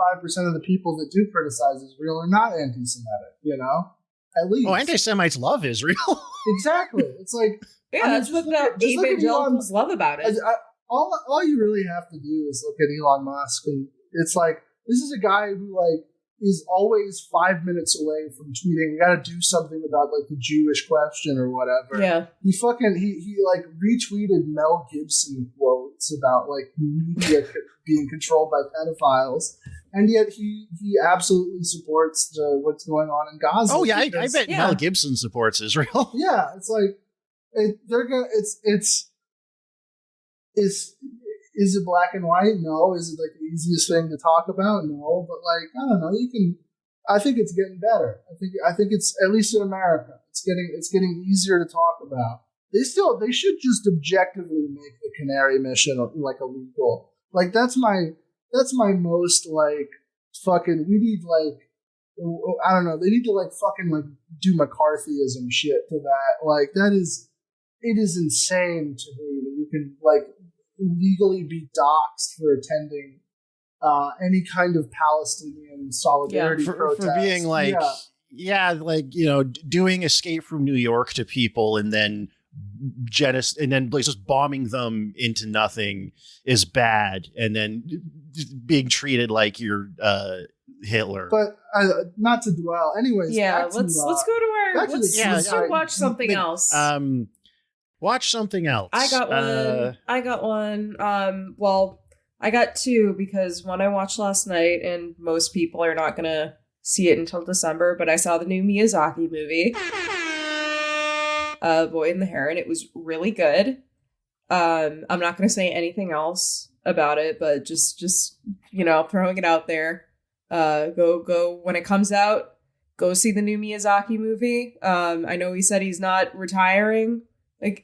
of the people that do criticize Israel are not anti-Semitic, at least. Oh, anti-Semites love Israel. Exactly. It's like, Yeah, that's what the evangelicals love about it. All you really have to do is look at Elon Musk, and it's like, this is a guy who like is always 5 minutes away from tweeting, "We got to do something about like the Jewish question or whatever." Yeah, he like retweeted Mel Gibson quotes about like media being controlled by pedophiles, and yet he absolutely supports what's going on in Gaza. Oh yeah, I bet Mel Gibson supports Israel. Yeah, it's like they're gonna. Is it black and white? No. Is it like the easiest thing to talk about? No. But like, I don't know. I think it's getting better. I think it's, at least in America, it's getting easier to talk about. They should just objectively make the Canary mission like illegal. Like that's my most like fucking. We need like, I don't know. They need to like fucking like do McCarthyism shit to that. Like it is insane to me that you can like legally be doxxed for attending any kind of Palestinian solidarity protest. For being like, like, you know, doing Escape from New York to people and then and then just bombing them into nothing is bad, and then being treated like you're Hitler. But not to dwell. Anyways, let's go to our let's watch something else. Watch something else. I got one. Well, I got two because one I watched last night, and most people are not gonna see it until December. But I saw the new Miyazaki movie, Boy and the Heron. It was really good. I'm not gonna say anything else about it, but just you know, throwing it out there. Go when it comes out. Go see the new Miyazaki movie. I know he said he's not retiring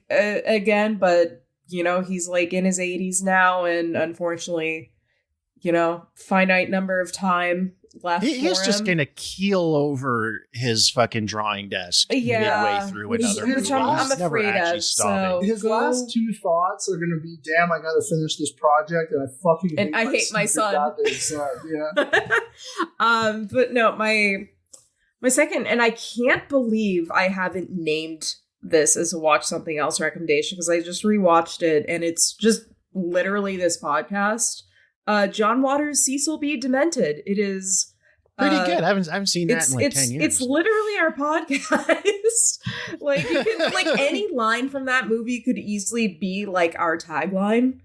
again, but you know, he's like in his 80s now, and unfortunately, you know, finite number of time left. He's just gonna keel over his fucking drawing desk midway through another movie. Which I'm afraid of. So his last two thoughts are gonna be, "Damn, I gotta finish this project, and I hate my son." Yeah. But no, my second, and I can't believe I haven't named this as a watch something else recommendation, because I just rewatched it and it's just literally this podcast. John Waters' Cecil B. Demented. It is pretty good. I haven't seen that in like 10 years. It's literally our podcast. Like you can like any line from that movie could easily be like our tagline.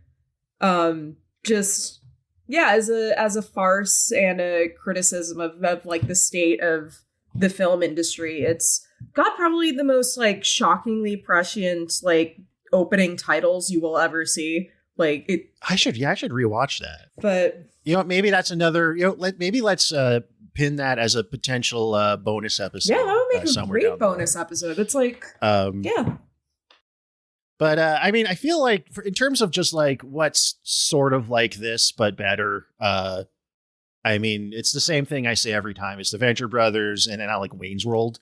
Just as a farce and a criticism of like the state of the film industry. It's got probably the most like shockingly prescient like opening titles you will ever see. Like it. I should rewatch that. But you know, maybe that's another. You know, maybe let's pin that as a potential bonus episode. Yeah, that would make a great bonus episode. It's like yeah. But I mean, I feel like in terms of just like what's sort of like this but better. I mean, it's the same thing I say every time. It's the Venture Brothers and I like Wayne's World.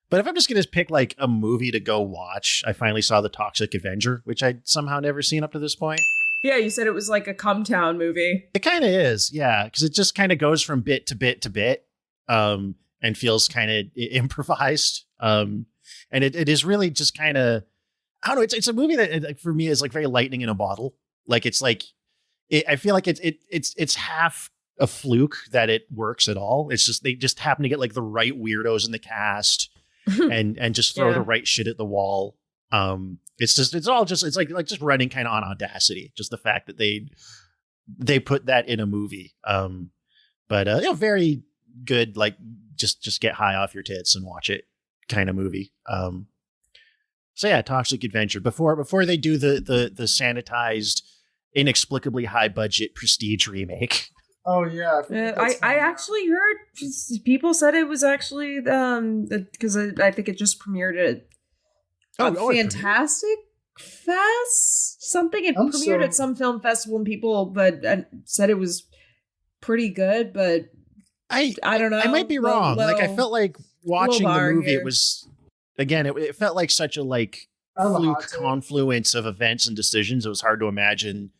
But if I'm just going to pick like a movie to go watch, I finally saw The Toxic Avenger, which I'd somehow never seen up to this point. Yeah, you said it was like a Come Town movie. It kind of is, yeah, because it just kind of goes from bit to bit to bit and feels kind of improvised. And it is really just kind of, I don't know, it's a movie that for me is like very lightning in a bottle. Like it's like, I feel like it's half a fluke that it works at all. It's just, they just happen to get like the right weirdos in the cast. and just throw the right shit at the wall. It's like just running kind of on Audacity. Just the fact that they put that in a movie. But you know, very good. Like just get high off your tits and watch it kind of movie. So yeah, Toxic Adventure. Before they do the sanitized, inexplicably high budget Prestige remake. Oh yeah, I actually heard people said it was actually because I think it just premiered at Fantastic Fest something. It premiered at some film festival and people said it was pretty good, but I don't know. I might be wrong. Like I felt like watching the movie. Here. It was again. It felt like such a like fluke confluence of events and decisions. It was hard to imagine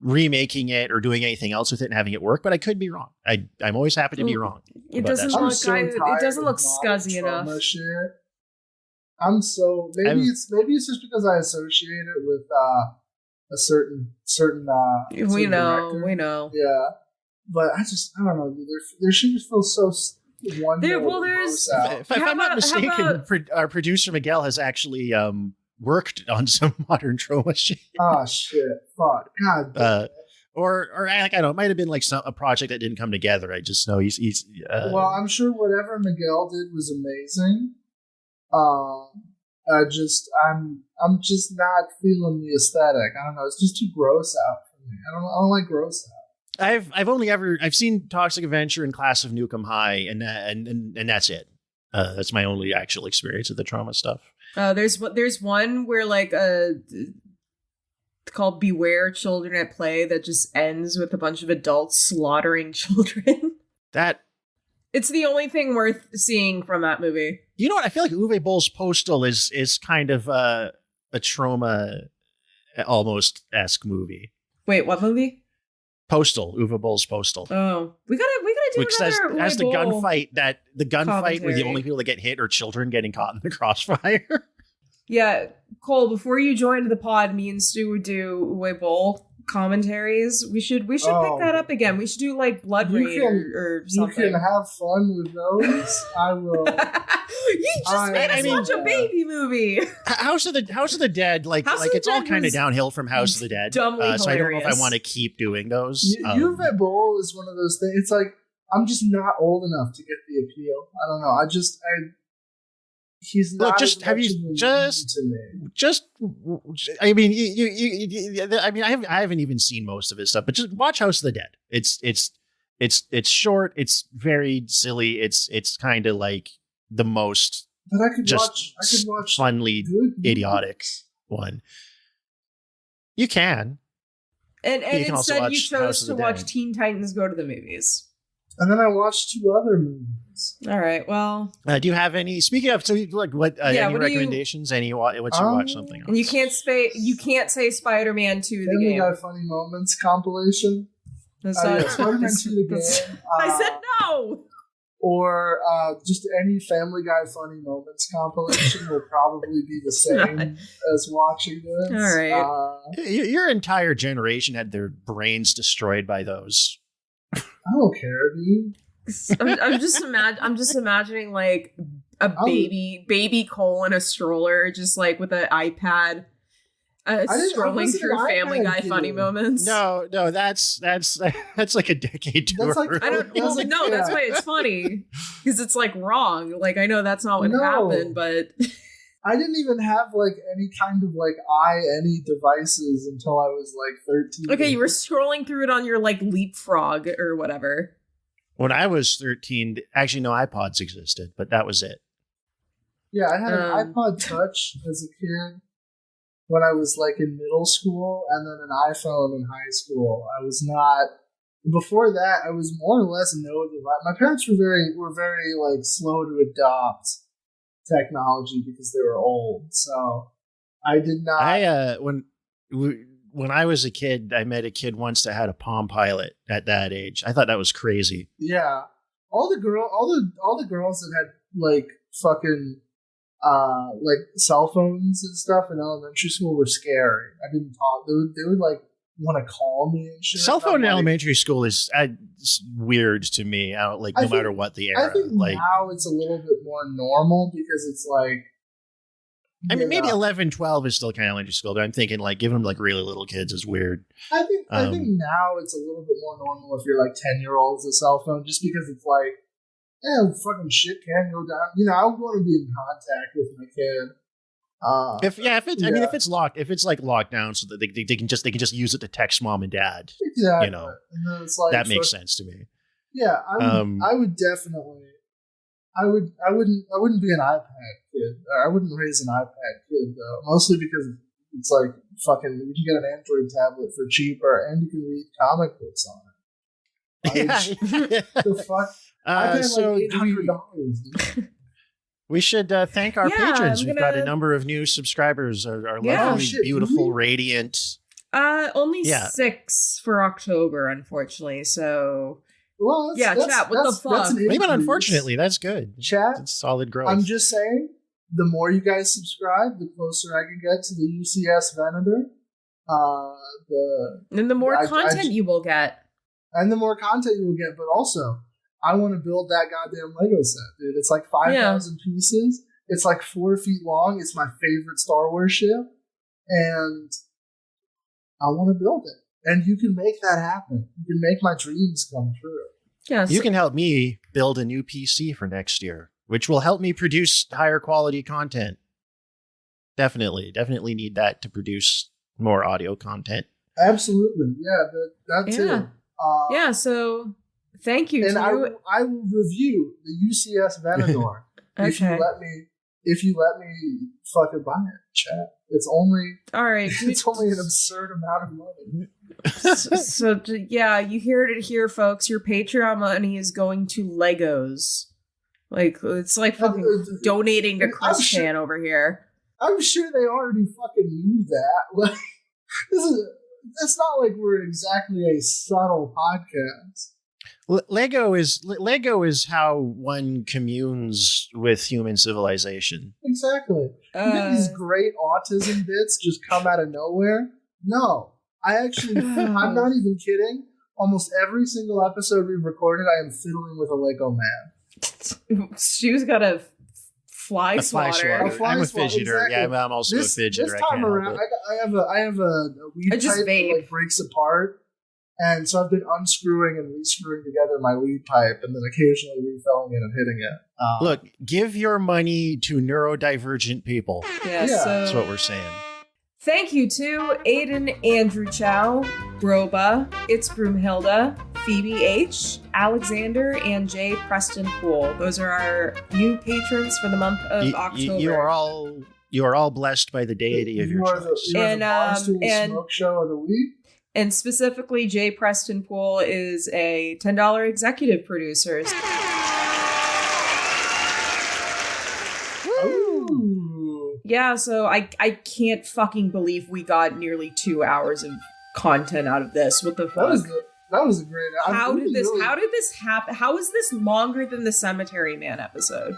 remaking it or doing anything else with it and having it work, but I could be wrong. I'm always happy to be wrong. It doesn't that look stuff. it doesn't look scuzzy enough. Shit. Maybe it's just because I associate it with a certain We know. Yeah, but I don't know. Their shit just feels so there's If I'm not mistaken, our producer Miguel has actually worked on some modern trauma shit. Oh shit! Fuck! God. Or like, I don't know, it might have been like a project that didn't come together. I just know he's. Well, I'm sure whatever Miguel did was amazing. I'm just not feeling the aesthetic. I don't know. It's just too gross out for me. I don't like gross out. I've seen Toxic Avenger and Class of Nukem High, and that's it. That's my only actual experience of the trauma stuff. There's one where like called Beware Children at Play that just ends with a bunch of adults slaughtering children. It's the only thing worth seeing from that movie. You know what? I feel like Uwe Boll's Postal is kind of a trauma almost esque movie. Wait, what movie? Postal, Uwe Boll's Postal. Oh, we gotta do which another has the gunfight commentary. where the only people that get hit are children getting caught in the crossfire. Yeah, Cole. Before you joined the pod, me and Stu would do Uwe Boll commentaries. We should pick that up again. We should do like Blood Rain or something. You can have fun with those. I will. You just made us watch a baby movie. House of the Dead, it's all kind of downhill from House of the Dead. Dumbly so I don't know if I want to keep doing those. Uwe Boll is one of those things. It's like I'm just not old enough to get the appeal. I don't know. He's not. Look, just have you just I mean, I haven't even seen most of his stuff, but just watch House of the Dead. It's short. It's very silly. It's kind of like the most. But I could watch funly idiotic one. You can. And you instead you chose to watch Teen Titans Go to the Movies. And then I watched 2 other movies. All right. Well, do you have any? Speaking of, any recommendations? Once you watch something else, and you can't say Spider-Man 2 the game. Got Funny Moments compilation. Spider-Man 2 the game. I said no. Or just any Family Guy Funny Moments compilation will probably be the same as watching this. All right. Your entire generation had their brains destroyed by those. I don't care, dude. I'm just imagining like a baby Cole in a stroller, just like with an iPad, strolling through Family Guy Funny Moments. No, that's like a decade too. That's why it's funny because it's like wrong. Like I know that's not what happened, but I didn't even have like any kind of like any devices until I was like 13. Okay, you were scrolling through it on your like Leapfrog or whatever. When I was 13, actually no iPods existed, but that was it. Yeah, I had an iPod Touch as a kid when I was like in middle school, and then an iPhone in high school. I was not. Before that, I was more or less no device. My parents were very like slow to adopt technology because they were old. So I did not. When I was a kid, I met a kid once that had a Palm Pilot at that age. I thought that was crazy. Yeah, all the girls that had like fucking like cell phones and stuff in elementary school were scary. I didn't talk. They would like want to call me and shit. Cell phone in elementary school is weird to me. No matter what the era. I think now it's a little bit more normal because it's like. I mean, maybe 11, 12 is still kind of elementary school, but I'm thinking like giving them like really little kids is weird. I think now it's a little bit more normal if you're like 10-year-olds a cell phone, just because it's like, fucking shit can go down. You know, I would want to be in contact with my kid. If it's locked, if it's like locked down so that they can just use it to text mom and dad. Exactly. You know, and then it's like, that makes sense to me. Yeah, I would definitely. I wouldn't be an iPad kid. I wouldn't raise an iPad kid though, mostly because it's like fucking. You can get an Android tablet for cheaper, and you can read comic books on it. The fuck. I paid like $800. We should thank our patrons. We've got a number of new subscribers. Our lovely, beautiful, radiant Only Yeah. 6 for October, unfortunately. So Well, Yeah, chat, what the fuck? an Maybe, but increase. unfortunately, that's good. Chat, It's solid growth. I'm just saying, the more you guys subscribe, the closer I can get to the UCS Venator. and the more I- content you will get. And the more content you will get, but also, I want to build that goddamn Lego set, dude. It's like 5,000 pieces. It's like 4 feet long. It's my favorite Star Wars ship. And I want to build it. And you can make that happen. You can make my dreams come true. Yeah, You can help me build a new PC for next year, which will help me produce higher quality content. Definitely need that to produce more audio content. Absolutely. Yeah, that too. Yeah, so thank you. And to I will review the UCS Venator if you let me fucking buy it, chat. It's only All right. it's only an absurd amount of money. Yeah, you heard it here, folks. Your Patreon money is going to Legos. Like, it's like fucking donating to Chris Chan over here. I'm sure they already fucking knew that. Like, it's not like we're exactly a subtle podcast. Lego is how one communes with human civilization. Exactly. You get these great autism bits just come out of nowhere. No, I'm not even kidding. Almost every single episode we've recorded, I am fiddling with a Lego man. Stu's got a fly swatter. I'm a fidgeter. Exactly. Yeah, I'm also a fidgeter. This time around, I have a weed pipe that like breaks apart, and so I've been unscrewing and rescrewing together my weed pipe, and then occasionally refilling it and hitting it. Look, give your money to neurodivergent people. Yeah, Yeah. so That's what we're saying. thank you to Aiden Andrew Chow, Broba, It's Broomhilda, Phoebe H, Alexander, and Jay Preston Poole. Those are our new patrons for the month of October. You are all blessed by the deity of your choice. You are the Barstool Smoke Show of the week. And specifically, Jay Preston Poole is a $10 executive producer. Ooh. Yeah, so I can't fucking believe we got nearly 2 hours of content out of this. What the fuck? That was a great. How did this happen? How is this longer than the Cemetery Man episode?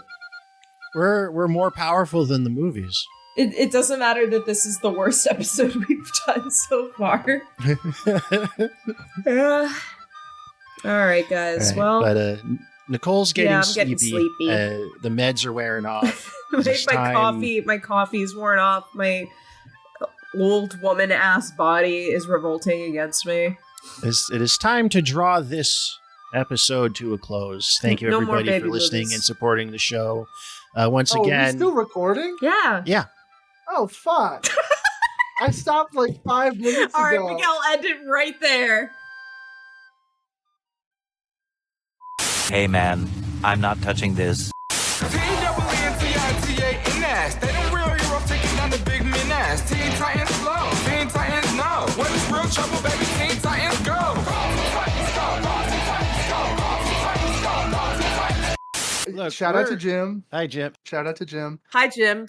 We're more powerful than the movies. It doesn't matter that this is the worst episode we've done so far. All right, guys. All right, but Nicole's getting I'm sleepy. getting sleepy. The meds are wearing off. my coffee's worn off. My old woman ass body is revolting against me. It is time to draw this episode to a close. Thank you, No more everybody, for baby listening movies. and supporting the show. Once Are we again, still recording? Yeah. yeah. Oh fuck! I stopped like 5 minutes All right, ago. Miguel, end it right there. Hey man, I'm not touching this. T-double-N-T-I-T-A and ass. They them real heroes taking down the big men ass. Teen Titans flow. Teen Titans know. When it's real trouble, baby, Teen Titans go. Look, Shout out to Jim. Hi, Jim. Shout out to Jim. Hi, Jim.